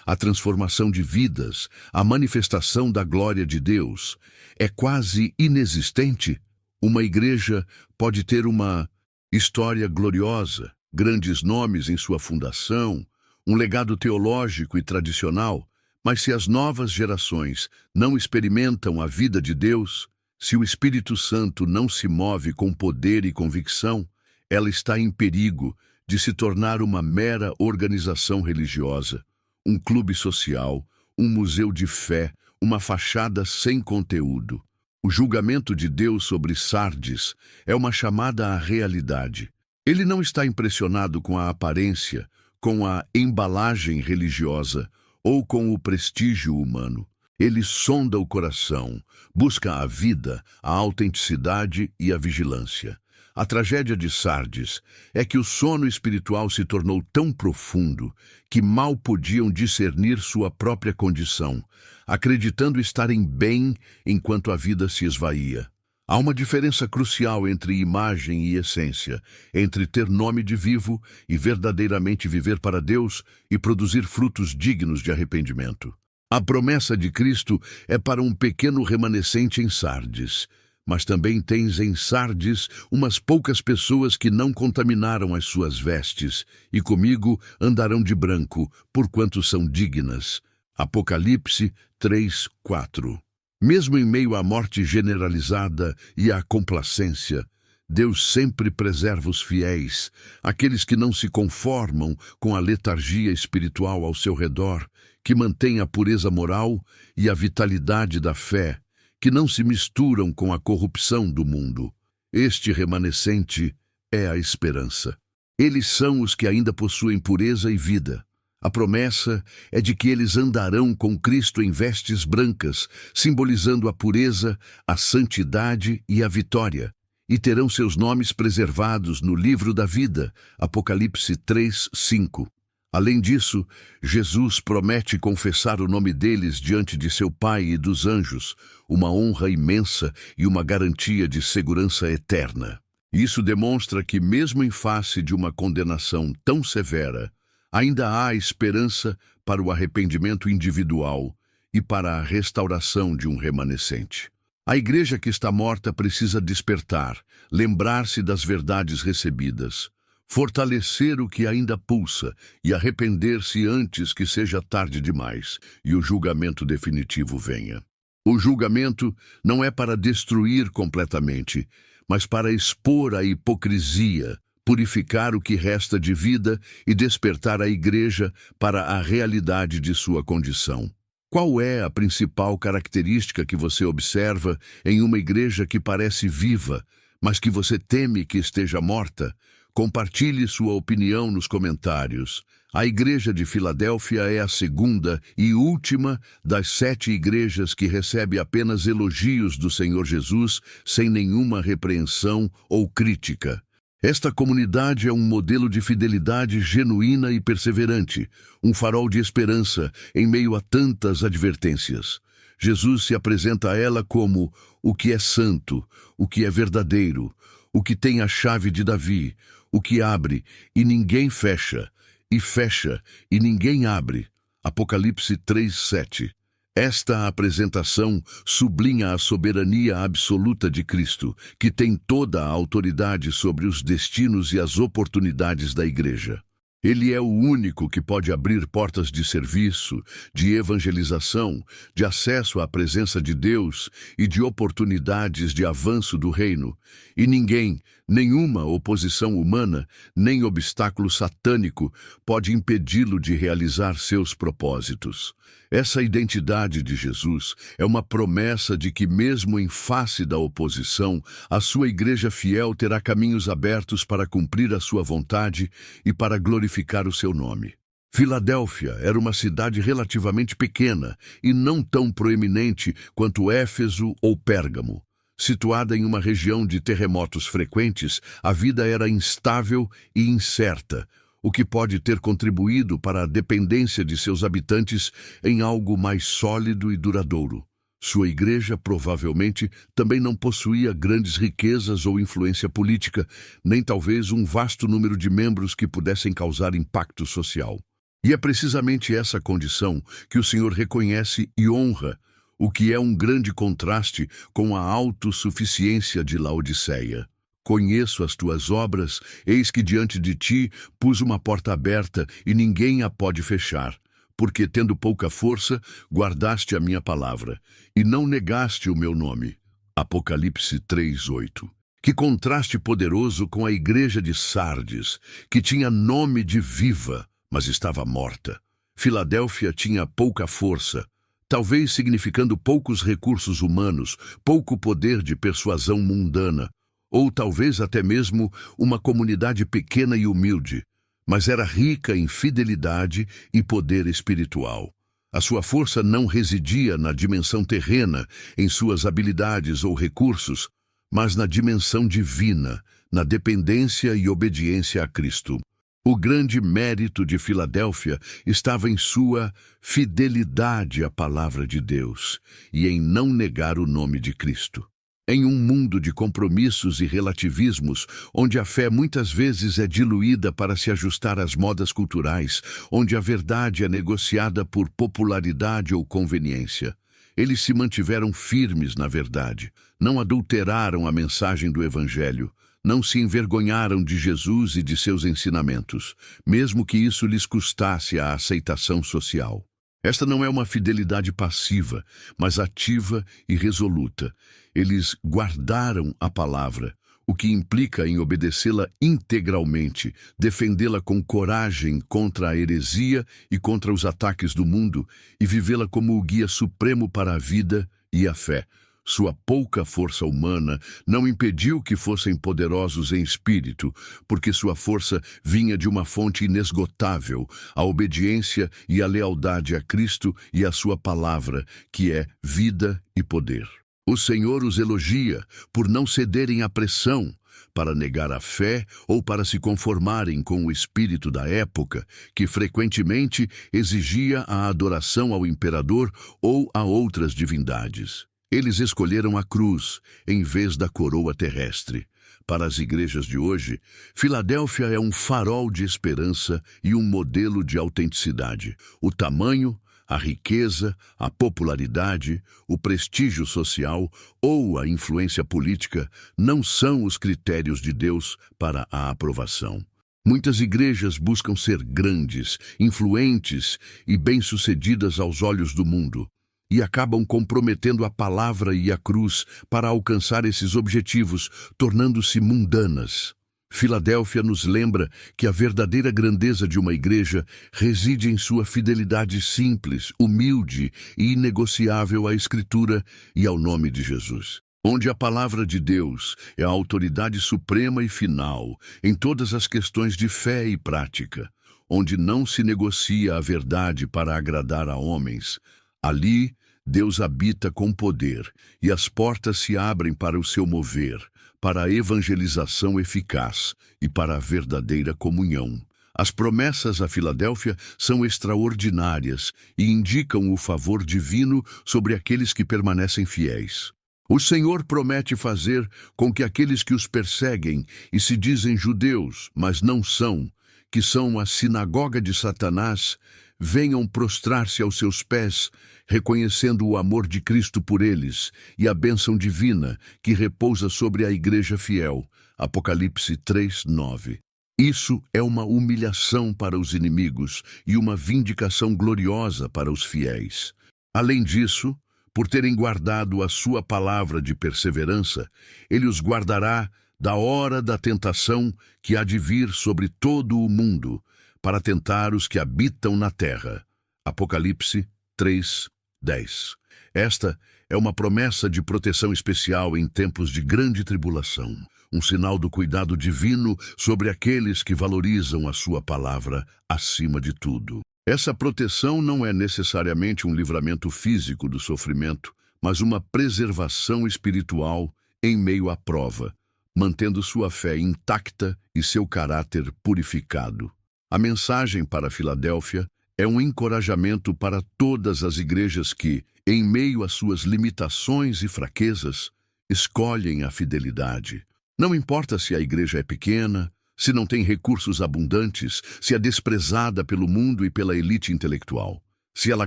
a transformação de vidas, a manifestação da glória de Deus, é quase inexistente. Uma igreja pode ter uma história gloriosa, grandes nomes em sua fundação, um legado teológico e tradicional, mas se as novas gerações não experimentam a vida de Deus, se o Espírito Santo não se move com poder e convicção, ela está em perigo de se tornar uma mera organização religiosa, um clube social, um museu de fé, uma fachada sem conteúdo. O julgamento de Deus sobre Sardes é uma chamada à realidade. Ele não está impressionado com a aparência, com a embalagem religiosa ou com o prestígio humano. Ele sonda o coração, busca a vida, a autenticidade e a vigilância. A tragédia de Sardes é que o sono espiritual se tornou tão profundo que mal podiam discernir sua própria condição, acreditando estarem bem enquanto a vida se esvaía. Há uma diferença crucial entre imagem e essência, entre ter nome de vivo e verdadeiramente viver para Deus e produzir frutos dignos de arrependimento. A promessa de Cristo é para um pequeno remanescente em Sardes, mas também tens em Sardes umas poucas pessoas que não contaminaram as suas vestes, e comigo andarão de branco, porquanto são dignas. Apocalipse 3:4. Mesmo em meio à morte generalizada e à complacência, Deus sempre preserva os fiéis, aqueles que não se conformam com a letargia espiritual ao seu redor, que mantêm a pureza moral e a vitalidade da fé, que não se misturam com a corrupção do mundo. Este remanescente é a esperança. Eles são os que ainda possuem pureza e vida. A promessa é de que eles andarão com Cristo em vestes brancas, simbolizando a pureza, a santidade e a vitória, e terão seus nomes preservados no livro da vida, Apocalipse 3:5. Além disso, Jesus promete confessar o nome deles diante de seu Pai e dos anjos, uma honra imensa e uma garantia de segurança eterna. Isso demonstra que, mesmo em face de uma condenação tão severa, ainda há esperança para o arrependimento individual e para a restauração de um remanescente. A igreja que está morta precisa despertar, lembrar-se das verdades recebidas, fortalecer o que ainda pulsa e arrepender-se antes que seja tarde demais e o julgamento definitivo venha. O julgamento não é para destruir completamente, mas para expor a hipocrisia, purificar o que resta de vida e despertar a igreja para a realidade de sua condição. Qual é a principal característica que você observa em uma igreja que parece viva, mas que você teme que esteja morta? Compartilhe sua opinião nos comentários. A Igreja de Filadélfia é a segunda e última das 7 igrejas que recebe apenas elogios do Senhor Jesus sem nenhuma repreensão ou crítica. Esta comunidade é um modelo de fidelidade genuína e perseverante, um farol de esperança em meio a tantas advertências. Jesus se apresenta a ela como o que é santo, o que é verdadeiro, o que tem a chave de Davi, o que abre e ninguém fecha, e fecha e ninguém abre. Apocalipse 3:7. Esta apresentação sublinha a soberania absoluta de Cristo, que tem toda a autoridade sobre os destinos e as oportunidades da igreja. Ele é o único que pode abrir portas de serviço, de evangelização, de acesso à presença de Deus e de oportunidades de avanço do reino. E ninguém, nenhuma oposição humana, nem obstáculo satânico pode impedi-lo de realizar seus propósitos. Essa identidade de Jesus é uma promessa de que, mesmo em face da oposição, a sua igreja fiel terá caminhos abertos para cumprir a sua vontade e para glorificar o seu nome. Filadélfia era uma cidade relativamente pequena e não tão proeminente quanto Éfeso ou Pérgamo. Situada em uma região de terremotos frequentes, a vida era instável e incerta, o que pode ter contribuído para a dependência de seus habitantes em algo mais sólido e duradouro. Sua igreja provavelmente também não possuía grandes riquezas ou influência política, nem talvez um vasto número de membros que pudessem causar impacto social. E é precisamente essa condição que o Senhor reconhece e honra, o que é um grande contraste com a autossuficiência de Laodiceia. Conheço as tuas obras, eis que diante de ti pus uma porta aberta e ninguém a pode fechar, porque tendo pouca força, guardaste a minha palavra, e não negaste o meu nome. Apocalipse 3:8. Que contraste poderoso com a igreja de Sardes, que tinha nome de viva, mas estava morta. Filadélfia tinha pouca força, talvez significando poucos recursos humanos, pouco poder de persuasão mundana, ou talvez até mesmo uma comunidade pequena e humilde, mas era rica em fidelidade e poder espiritual. A sua força não residia na dimensão terrena, em suas habilidades ou recursos, mas na dimensão divina, na dependência e obediência a Cristo. O grande mérito de Filadélfia estava em sua fidelidade à palavra de Deus e em não negar o nome de Cristo. Em um mundo de compromissos e relativismos, onde a fé muitas vezes é diluída para se ajustar às modas culturais, onde a verdade é negociada por popularidade ou conveniência, eles se mantiveram firmes na verdade, não adulteraram a mensagem do Evangelho, não se envergonharam de Jesus e de seus ensinamentos, mesmo que isso lhes custasse a aceitação social. Esta não é uma fidelidade passiva, mas ativa e resoluta. Eles guardaram a palavra, o que implica em obedecê-la integralmente, defendê-la com coragem contra a heresia e contra os ataques do mundo e vivê-la como o guia supremo para a vida e a fé. Sua pouca força humana não impediu que fossem poderosos em espírito, porque sua força vinha de uma fonte inesgotável, a obediência e a lealdade a Cristo e a sua palavra, que é vida e poder. O Senhor os elogia por não cederem à pressão, para negar a fé ou para se conformarem com o espírito da época, que frequentemente exigia a adoração ao imperador ou a outras divindades. Eles escolheram a cruz em vez da coroa terrestre. Para as igrejas de hoje, Filadélfia é um farol de esperança e um modelo de autenticidade. O tamanho, a riqueza, a popularidade, o prestígio social ou a influência política não são os critérios de Deus para a aprovação. Muitas igrejas buscam ser grandes, influentes e bem-sucedidas aos olhos do mundo, e acabam comprometendo a palavra e a cruz para alcançar esses objetivos, tornando-se mundanas. Filadélfia nos lembra que a verdadeira grandeza de uma igreja reside em sua fidelidade simples, humilde e inegociável à Escritura e ao nome de Jesus. Onde a palavra de Deus é a autoridade suprema e final em todas as questões de fé e prática, onde não se negocia a verdade para agradar a homens, ali Deus habita com poder e as portas se abrem para o seu mover, para a evangelização eficaz e para a verdadeira comunhão. As promessas a Filadélfia são extraordinárias e indicam o favor divino sobre aqueles que permanecem fiéis. O Senhor promete fazer com que aqueles que os perseguem e se dizem judeus, mas não são, que são a sinagoga de Satanás, venham prostrar-se aos seus pés, reconhecendo o amor de Cristo por eles e a bênção divina que repousa sobre a igreja fiel. Apocalipse 3:9. Isso é uma humilhação para os inimigos e uma vindicação gloriosa para os fiéis. Além disso, por terem guardado a sua palavra de perseverança, ele os guardará da hora da tentação que há de vir sobre todo o mundo, para tentar os que habitam na terra. Apocalipse 3:10. Esta é uma promessa de proteção especial em tempos de grande tribulação, um sinal do cuidado divino sobre aqueles que valorizam a sua palavra acima de tudo. Essa proteção não é necessariamente um livramento físico do sofrimento, mas uma preservação espiritual em meio à prova, mantendo sua fé intacta e seu caráter purificado. A mensagem para Filadélfia é um encorajamento para todas as igrejas que, em meio às suas limitações e fraquezas, escolhem a fidelidade. Não importa se a igreja é pequena, se não tem recursos abundantes, se é desprezada pelo mundo e pela elite intelectual. Se ela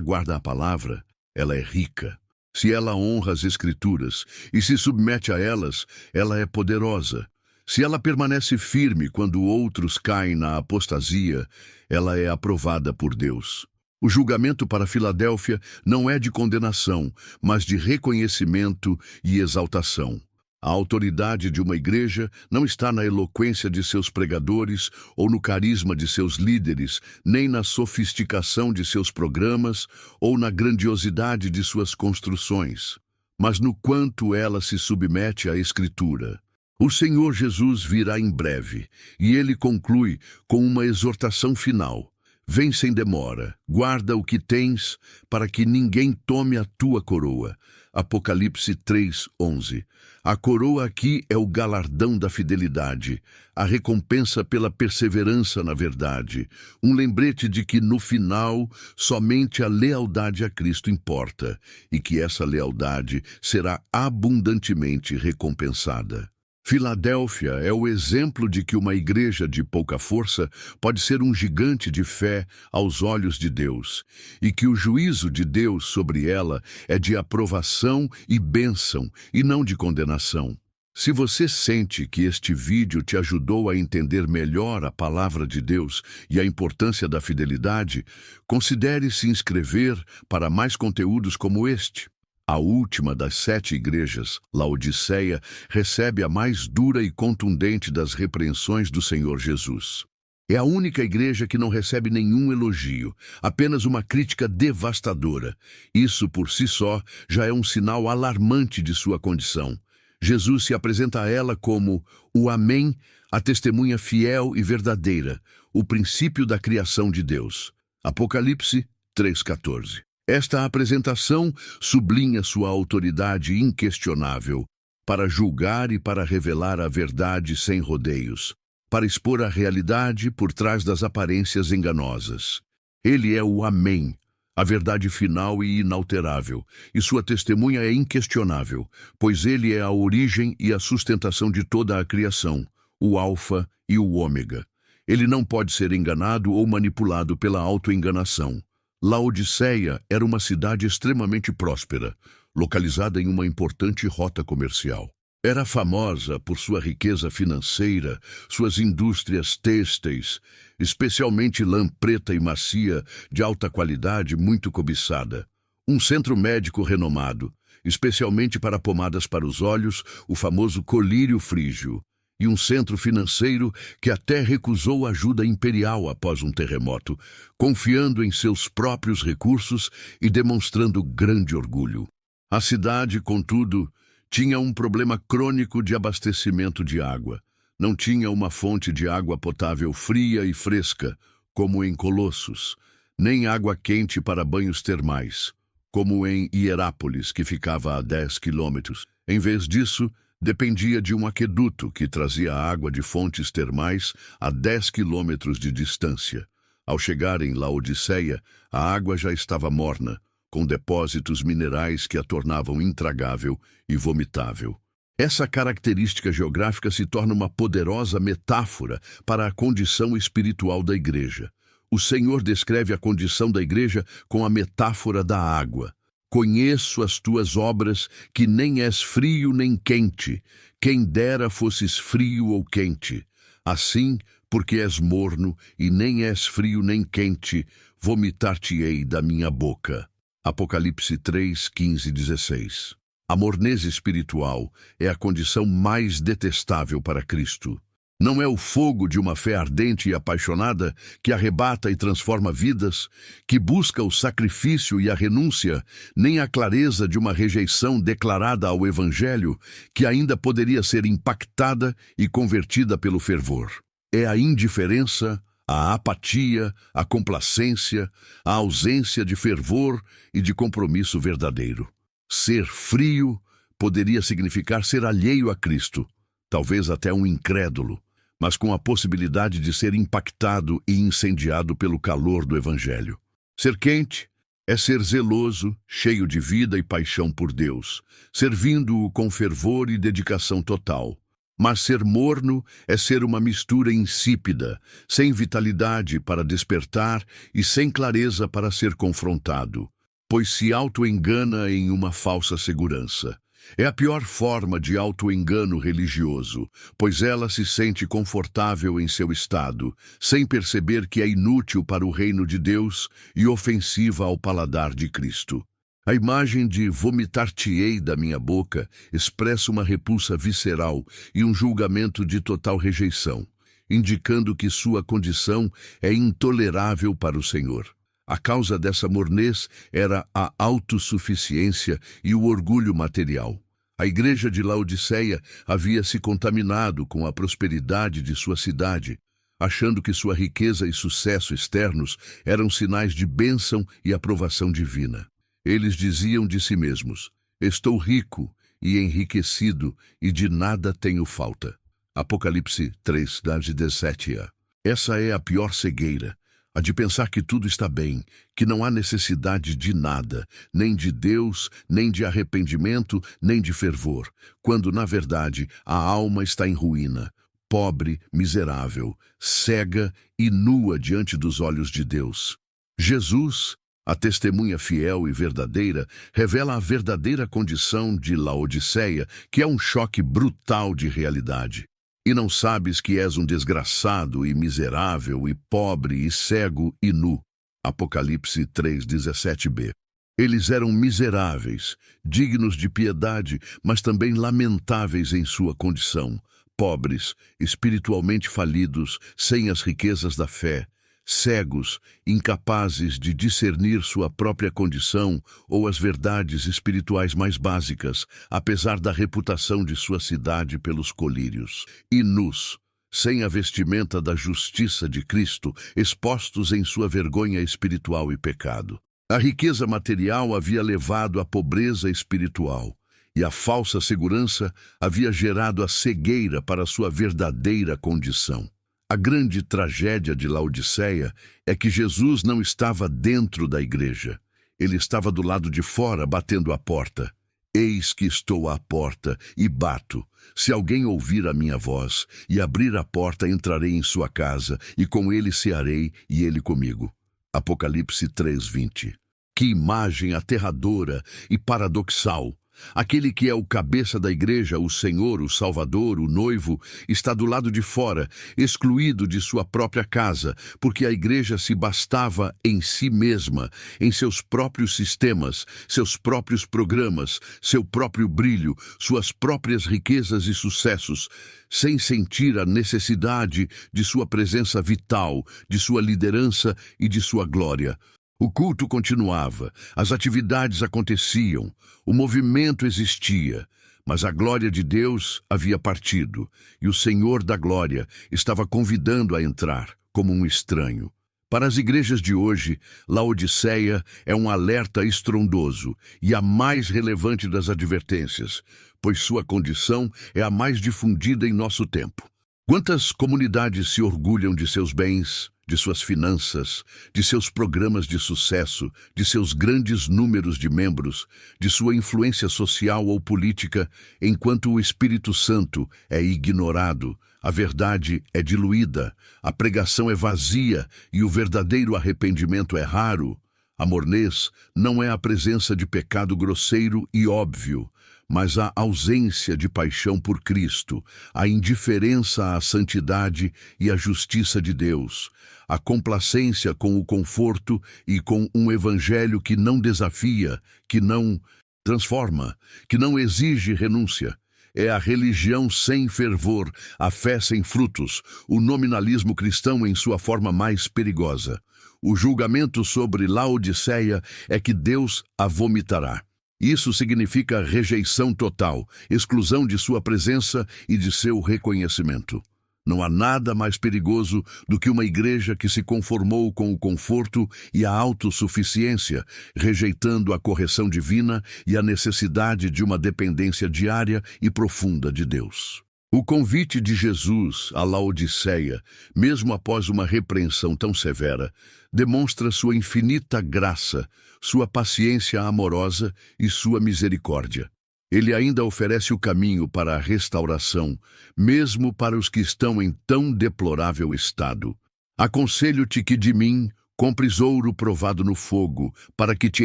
guarda a palavra, ela é rica. Se ela honra as Escrituras e se submete a elas, ela é poderosa. Se ela permanece firme quando outros caem na apostasia, ela é aprovada por Deus. O julgamento para Filadélfia não é de condenação, mas de reconhecimento e exaltação. A autoridade de uma igreja não está na eloquência de seus pregadores ou no carisma de seus líderes, nem na sofisticação de seus programas ou na grandiosidade de suas construções, mas no quanto ela se submete à Escritura. O Senhor Jesus virá em breve, e ele conclui com uma exortação final. Vem sem demora, guarda o que tens, para que ninguém tome a tua coroa. Apocalipse 3:11. A coroa aqui é o galardão da fidelidade, a recompensa pela perseverança na verdade, um lembrete de que no final somente a lealdade a Cristo importa, e que essa lealdade será abundantemente recompensada. Filadélfia é o exemplo de que uma igreja de pouca força pode ser um gigante de fé aos olhos de Deus, e que o juízo de Deus sobre ela é de aprovação e bênção, e não de condenação. Se você sente que este vídeo te ajudou a entender melhor a palavra de Deus e a importância da fidelidade, considere se inscrever para mais conteúdos como este. A última das 7 igrejas, Laodiceia, recebe a mais dura e contundente das repreensões do Senhor Jesus. É a única igreja que não recebe nenhum elogio, apenas uma crítica devastadora. Isso, por si só, já é um sinal alarmante de sua condição. Jesus se apresenta a ela como o Amém, a testemunha fiel e verdadeira, o princípio da criação de Deus. Apocalipse 3:14. Esta apresentação sublinha sua autoridade inquestionável para julgar e para revelar a verdade sem rodeios, para expor a realidade por trás das aparências enganosas. Ele é o Amém, a verdade final e inalterável, e sua testemunha é inquestionável, pois ele é a origem e a sustentação de toda a criação, o Alfa e o Ômega. Ele não pode ser enganado ou manipulado pela autoenganação. Laodiceia era uma cidade extremamente próspera, localizada em uma importante rota comercial. Era famosa por sua riqueza financeira, suas indústrias têxteis, especialmente lã preta e macia, de alta qualidade muito cobiçada. Um centro médico renomado, especialmente para pomadas para os olhos, o famoso colírio frígio. E um centro financeiro que até recusou ajuda imperial após um terremoto, confiando em seus próprios recursos e demonstrando grande orgulho. A cidade, contudo, tinha um problema crônico de abastecimento de água. Não tinha uma fonte de água potável fria e fresca, como em Colossos, nem água quente para banhos termais, como em Hierápolis, que ficava a 10 quilômetros. Em vez disso, dependia de um aqueduto que trazia água de fontes termais a 10 quilômetros de distância. Ao chegar em Laodiceia, a água já estava morna, com depósitos minerais que a tornavam intragável e vomitável. Essa característica geográfica se torna uma poderosa metáfora para a condição espiritual da igreja. O Senhor descreve a condição da igreja com a metáfora da água. Conheço as tuas obras, que nem és frio nem quente. Quem dera fosses frio ou quente. Assim, porque és morno e nem és frio nem quente, vomitar-te-ei da minha boca. Apocalipse 3, 15 e 16. A mornez espiritual é a condição mais detestável para Cristo. Não é o fogo de uma fé ardente e apaixonada que arrebata e transforma vidas, que busca o sacrifício e a renúncia, nem a clareza de uma rejeição declarada ao Evangelho, que ainda poderia ser impactada e convertida pelo fervor. É a indiferença, a apatia, a complacência, a ausência de fervor e de compromisso verdadeiro. Ser frio poderia significar ser alheio a Cristo, talvez até um incrédulo, mas com a possibilidade de ser impactado e incendiado pelo calor do Evangelho. Ser quente é ser zeloso, cheio de vida e paixão por Deus, servindo-o com fervor e dedicação total. Mas ser morno é ser uma mistura insípida, sem vitalidade para despertar e sem clareza para ser confrontado, pois se auto-engana em uma falsa segurança. É a pior forma de auto-engano religioso, pois ela se sente confortável em seu estado, sem perceber que é inútil para o reino de Deus e ofensiva ao paladar de Cristo. A imagem de vomitar-te-ei da minha boca expressa uma repulsa visceral e um julgamento de total rejeição, indicando que sua condição é intolerável para o Senhor. A causa dessa mornez era a autossuficiência e o orgulho material. A igreja de Laodiceia havia se contaminado com a prosperidade de sua cidade, achando que sua riqueza e sucesso externos eram sinais de bênção e aprovação divina. Eles diziam de si mesmos: estou rico e enriquecido e de nada tenho falta. Apocalipse 3, 17a. Essa é a pior cegueira, a de pensar que tudo está bem, que não há necessidade de nada, nem de Deus, nem de arrependimento, nem de fervor, quando, na verdade, a alma está em ruína, pobre, miserável, cega e nua diante dos olhos de Deus. Jesus, a testemunha fiel e verdadeira, revela a verdadeira condição de Laodiceia, que é um choque brutal de realidade. E não sabes que és um desgraçado e miserável e pobre e cego e nu. Apocalipse 3:17b. Eles eram miseráveis, dignos de piedade, mas também lamentáveis em sua condição, pobres, espiritualmente falidos, sem as riquezas da fé, cegos, incapazes de discernir sua própria condição ou as verdades espirituais mais básicas, apesar da reputação de sua cidade pelos colírios. E nus, sem a vestimenta da justiça de Cristo, expostos em sua vergonha espiritual e pecado. A riqueza material havia levado à pobreza espiritual, e a falsa segurança havia gerado a cegueira para sua verdadeira condição. A grande tragédia de Laodiceia é que Jesus não estava dentro da igreja. Ele estava do lado de fora, batendo a porta. Eis que estou à porta e bato. Se alguém ouvir a minha voz e abrir a porta, entrarei em sua casa, e com ele cearei e ele comigo. Apocalipse 3:20. Que imagem aterradora e paradoxal! Aquele que é o cabeça da igreja, o Senhor, o Salvador, o noivo, está do lado de fora, excluído de sua própria casa, porque a igreja se bastava em si mesma, em seus próprios sistemas, seus próprios programas, seu próprio brilho, suas próprias riquezas e sucessos, sem sentir a necessidade de sua presença vital, de sua liderança e de sua glória. O culto continuava, as atividades aconteciam, o movimento existia, mas a glória de Deus havia partido, e o Senhor da glória estava convidando a entrar, como um estranho. Para as igrejas de hoje, Laodiceia é um alerta estrondoso e a mais relevante das advertências, pois sua condição é a mais difundida em nosso tempo. Quantas comunidades se orgulham de seus bens, de suas finanças, de seus programas de sucesso, de seus grandes números de membros, de sua influência social ou política, enquanto o Espírito Santo é ignorado, a verdade é diluída, a pregação é vazia e o verdadeiro arrependimento é raro. A mornez não é a presença de pecado grosseiro e óbvio, mas a ausência de paixão por Cristo, a indiferença à santidade e à justiça de Deus, a complacência com o conforto e com um evangelho que não desafia, que não transforma, que não exige renúncia. É a religião sem fervor, a fé sem frutos, o nominalismo cristão em sua forma mais perigosa. O julgamento sobre Laodiceia é que Deus a vomitará. Isso significa rejeição total, exclusão de sua presença e de seu reconhecimento. Não há nada mais perigoso do que uma igreja que se conformou com o conforto e a autossuficiência, rejeitando a correção divina e a necessidade de uma dependência diária e profunda de Deus. O convite de Jesus à Laodiceia, mesmo após uma repreensão tão severa, demonstra sua infinita graça, sua paciência amorosa e sua misericórdia. Ele ainda oferece o caminho para a restauração, mesmo para os que estão em tão deplorável estado. Aconselho-te que de mim compres ouro provado no fogo, para que te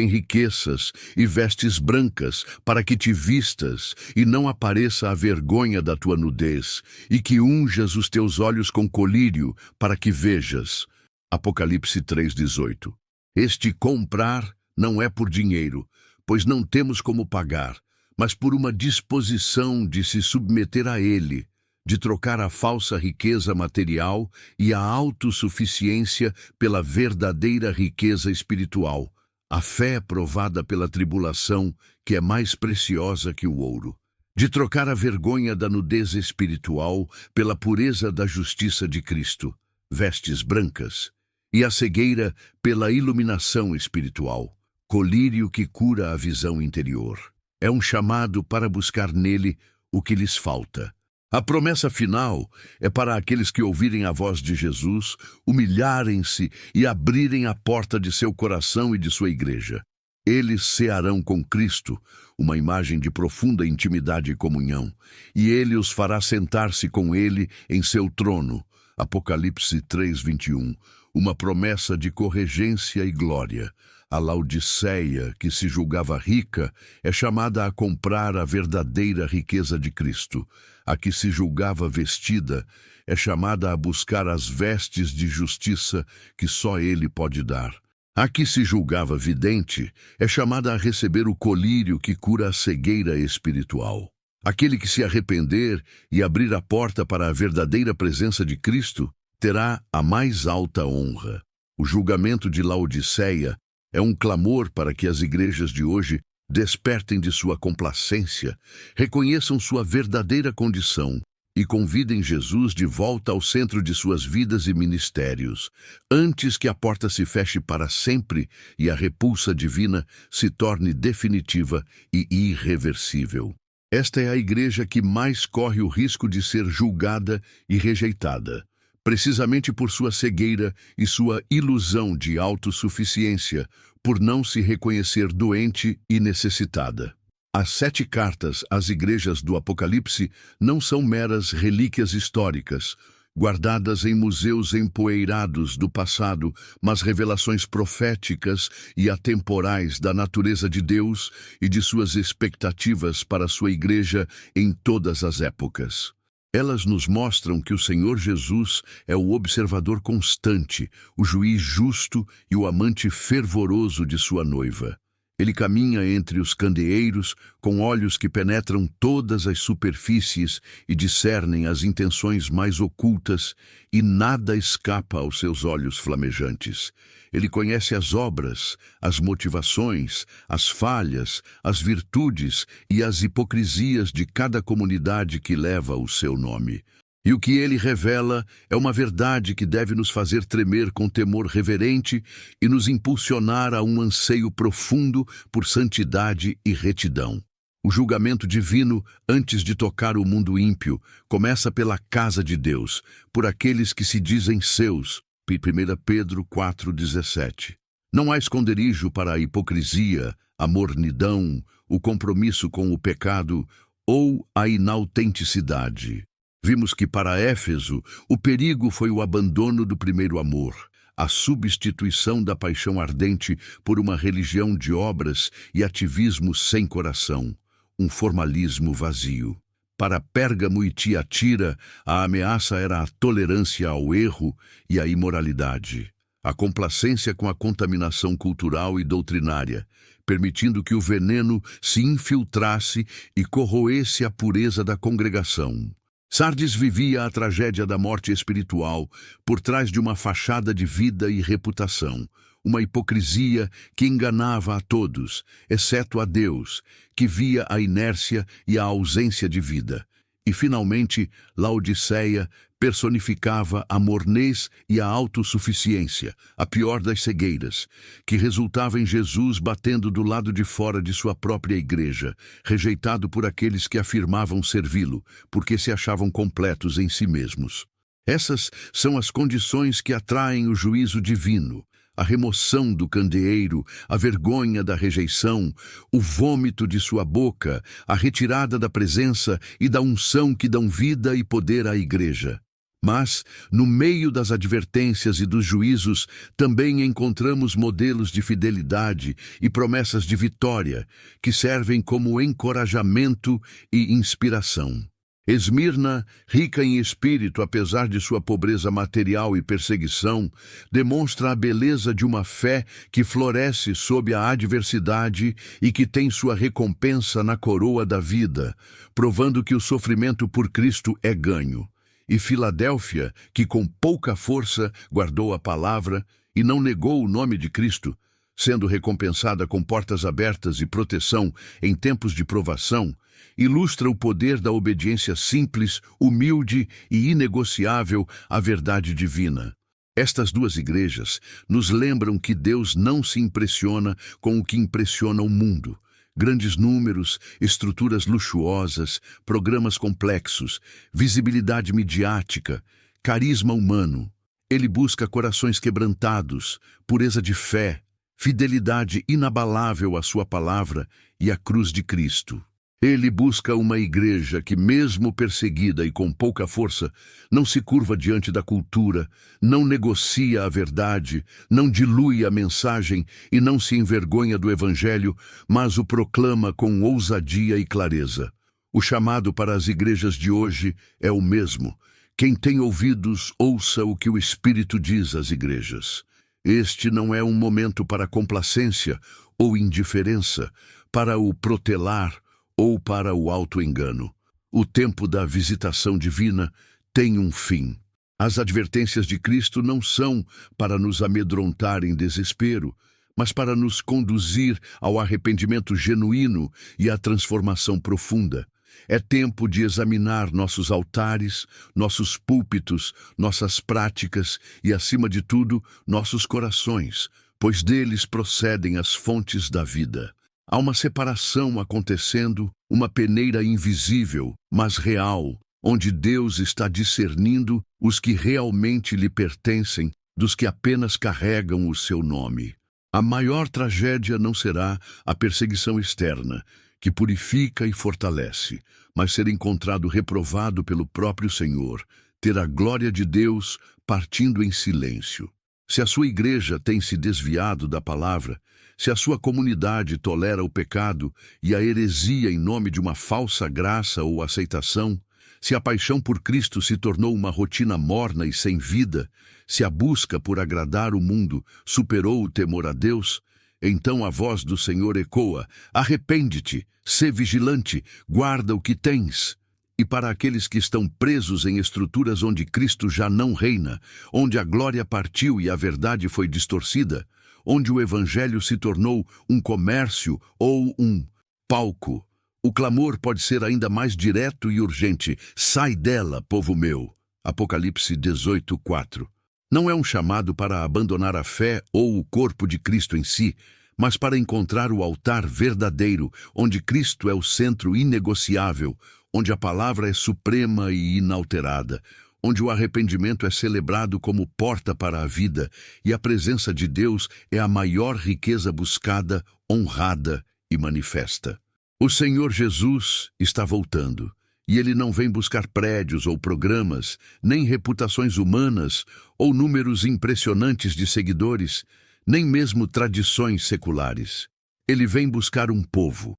enriqueças, e vestes brancas, para que te vistas, e não apareça a vergonha da tua nudez, e que unjas os teus olhos com colírio, para que vejas. Apocalipse 3:18. Este comprar não é por dinheiro, pois não temos como pagar, mas por uma disposição de se submeter a ele, de trocar a falsa riqueza material e a autossuficiência pela verdadeira riqueza espiritual, a fé provada pela tribulação, que é mais preciosa que o ouro, de trocar a vergonha da nudez espiritual pela pureza da justiça de Cristo, vestes brancas, e a cegueira pela iluminação espiritual, colírio que cura a visão interior. É um chamado para buscar nele o que lhes falta. A promessa final é para aqueles que ouvirem a voz de Jesus, humilharem-se e abrirem a porta de seu coração e de sua igreja. Eles cearão com Cristo, uma imagem de profunda intimidade e comunhão, e ele os fará sentar-se com ele em seu trono. Apocalipse 3:21, uma promessa de corregência e glória. A Laodiceia, que se julgava rica, é chamada a comprar a verdadeira riqueza de Cristo. A que se julgava vestida é chamada a buscar as vestes de justiça que só Ele pode dar. A que se julgava vidente é chamada a receber o colírio que cura a cegueira espiritual. Aquele que se arrepender e abrir a porta para a verdadeira presença de Cristo terá a mais alta honra. O julgamento de Laodiceia é um clamor para que as igrejas de hoje despertem de sua complacência, reconheçam sua verdadeira condição e convidem Jesus de volta ao centro de suas vidas e ministérios, antes que a porta se feche para sempre e a repulsa divina se torne definitiva e irreversível. Esta é a igreja que mais corre o risco de ser julgada e rejeitada, precisamente por sua cegueira e sua ilusão de autossuficiência, por não se reconhecer doente e necessitada. As 7 cartas às igrejas do Apocalipse não são meras relíquias históricas, guardadas em museus empoeirados do passado, mas revelações proféticas e atemporais da natureza de Deus e de suas expectativas para sua igreja em todas as épocas. Elas nos mostram que o Senhor Jesus é o observador constante, o juiz justo e o amante fervoroso de sua noiva. Ele caminha entre os candeeiros com olhos que penetram todas as superfícies e discernem as intenções mais ocultas, e nada escapa aos seus olhos flamejantes. Ele conhece as obras, as motivações, as falhas, as virtudes e as hipocrisias de cada comunidade que leva o seu nome. E o que ele revela é uma verdade que deve nos fazer tremer com temor reverente e nos impulsionar a um anseio profundo por santidade e retidão. O julgamento divino, antes de tocar o mundo ímpio, começa pela casa de Deus, por aqueles que se dizem seus. 1 Pedro 4:17. Não há esconderijo para a hipocrisia, a mornidão, o compromisso com o pecado ou a inautenticidade. Vimos que para Éfeso o perigo foi o abandono do primeiro amor, a substituição da paixão ardente por uma religião de obras e ativismo sem coração, um formalismo vazio. Para Pérgamo e Tiatira, a ameaça era a tolerância ao erro e à imoralidade, a complacência com a contaminação cultural e doutrinária. permitindo que o veneno se infiltrasse e corroesse a pureza da congregação. Sardes vivia a tragédia da morte espiritual por trás de uma fachada de vida e reputação, uma hipocrisia que enganava a todos, exceto a Deus, que via a inércia e a ausência de vida. E, finalmente, Laodiceia personificava a mornez e a autossuficiência, a pior das cegueiras, que resultava em Jesus batendo do lado de fora de sua própria igreja, rejeitado por aqueles que afirmavam servi-lo, porque se achavam completos em si mesmos. Essas são as condições que atraem o juízo divino. A remoção do candeeiro, a vergonha da rejeição, o vômito de sua boca, a retirada da presença e da unção que dão vida e poder à igreja. Mas, no meio das advertências e dos juízos, também encontramos modelos de fidelidade e promessas de vitória, que servem como encorajamento e inspiração. Esmirna, rica em espírito apesar de sua pobreza material e perseguição, demonstra a beleza de uma fé que floresce sob a adversidade e que tem sua recompensa na coroa da vida, provando que o sofrimento por Cristo é ganho. E Filadélfia, que com pouca força guardou a palavra e não negou o nome de Cristo, sendo recompensada com portas abertas e proteção em tempos de provação, ilustra o poder da obediência simples, humilde e inegociável à verdade divina. Estas duas igrejas nos lembram que Deus não se impressiona com o que impressiona o mundo. Grandes números, estruturas luxuosas, programas complexos, visibilidade midiática, carisma humano. Ele busca corações quebrantados, pureza de fé, fidelidade inabalável à sua palavra e à cruz de Cristo. Ele busca uma igreja que, mesmo perseguida e com pouca força, não se curva diante da cultura, não negocia a verdade, não dilui a mensagem e não se envergonha do Evangelho, mas o proclama com ousadia e clareza. O chamado para as igrejas de hoje é o mesmo. Quem tem ouvidos, ouça o que o Espírito diz às igrejas. Este não é um momento para complacência ou indiferença, para o protelar ou para o auto-engano. O tempo da visitação divina tem um fim. As advertências de Cristo não são para nos amedrontar em desespero, mas para nos conduzir ao arrependimento genuíno e à transformação profunda. É tempo de examinar nossos altares, nossos púlpitos, nossas práticas e, acima de tudo, nossos corações, pois deles procedem as fontes da vida. Há uma separação acontecendo, uma peneira invisível, mas real, onde Deus está discernindo os que realmente lhe pertencem dos que apenas carregam o seu nome. A maior tragédia não será a perseguição externa, que purifica e fortalece, mas ser encontrado reprovado pelo próprio Senhor, ter a glória de Deus partindo em silêncio. Se a sua igreja tem se desviado da palavra, se a sua comunidade tolera o pecado e a heresia em nome de uma falsa graça ou aceitação, se a paixão por Cristo se tornou uma rotina morna e sem vida, se a busca por agradar o mundo superou o temor a Deus, então a voz do Senhor ecoa: arrepende-te, sê vigilante, guarda o que tens. E para aqueles que estão presos em estruturas onde Cristo já não reina, onde a glória partiu e a verdade foi distorcida, onde o Evangelho se tornou um comércio ou um palco, o clamor pode ser ainda mais direto e urgente: sai dela, povo meu. Apocalipse 18:4. Não é um chamado para abandonar a fé ou o corpo de Cristo em si, mas para encontrar o altar verdadeiro, onde Cristo é o centro inegociável, onde a palavra é suprema e inalterada, onde o arrependimento é celebrado como porta para a vida e a presença de Deus é a maior riqueza buscada, honrada e manifesta. O Senhor Jesus está voltando, e Ele não vem buscar prédios ou programas, nem reputações humanas ou números impressionantes de seguidores, nem mesmo tradições seculares. Ele vem buscar um povo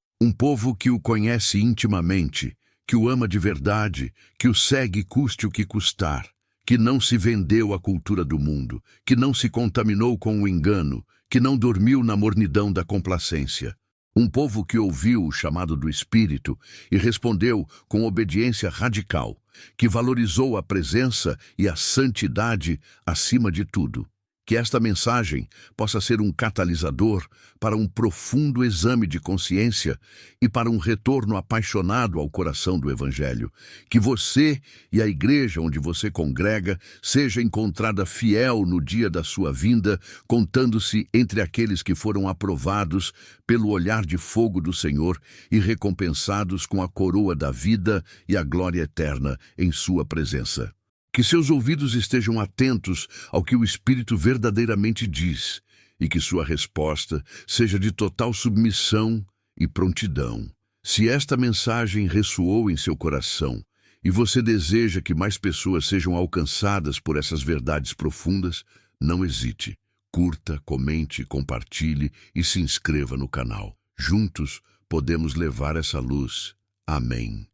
que o conhece intimamente, que o ama de verdade, que o segue custe o que custar, que não se vendeu à cultura do mundo, que não se contaminou com o engano, que não dormiu na mornidão da complacência. Um povo que ouviu o chamado do Espírito e respondeu com obediência radical, que valorizou a presença e a santidade acima de tudo. Que esta mensagem possa ser um catalisador para um profundo exame de consciência e para um retorno apaixonado ao coração do Evangelho. Que você e a igreja onde você congrega seja encontrada fiel no dia da sua vinda, contando-se entre aqueles que foram aprovados pelo olhar de fogo do Senhor e recompensados com a coroa da vida e a glória eterna em sua presença. Que seus ouvidos estejam atentos ao que o Espírito verdadeiramente diz e que sua resposta seja de total submissão e prontidão. Se esta mensagem ressoou em seu coração e você deseja que mais pessoas sejam alcançadas por essas verdades profundas, não hesite. Curta, comente, compartilhe e se inscreva no canal. Juntos podemos levar essa luz. Amém.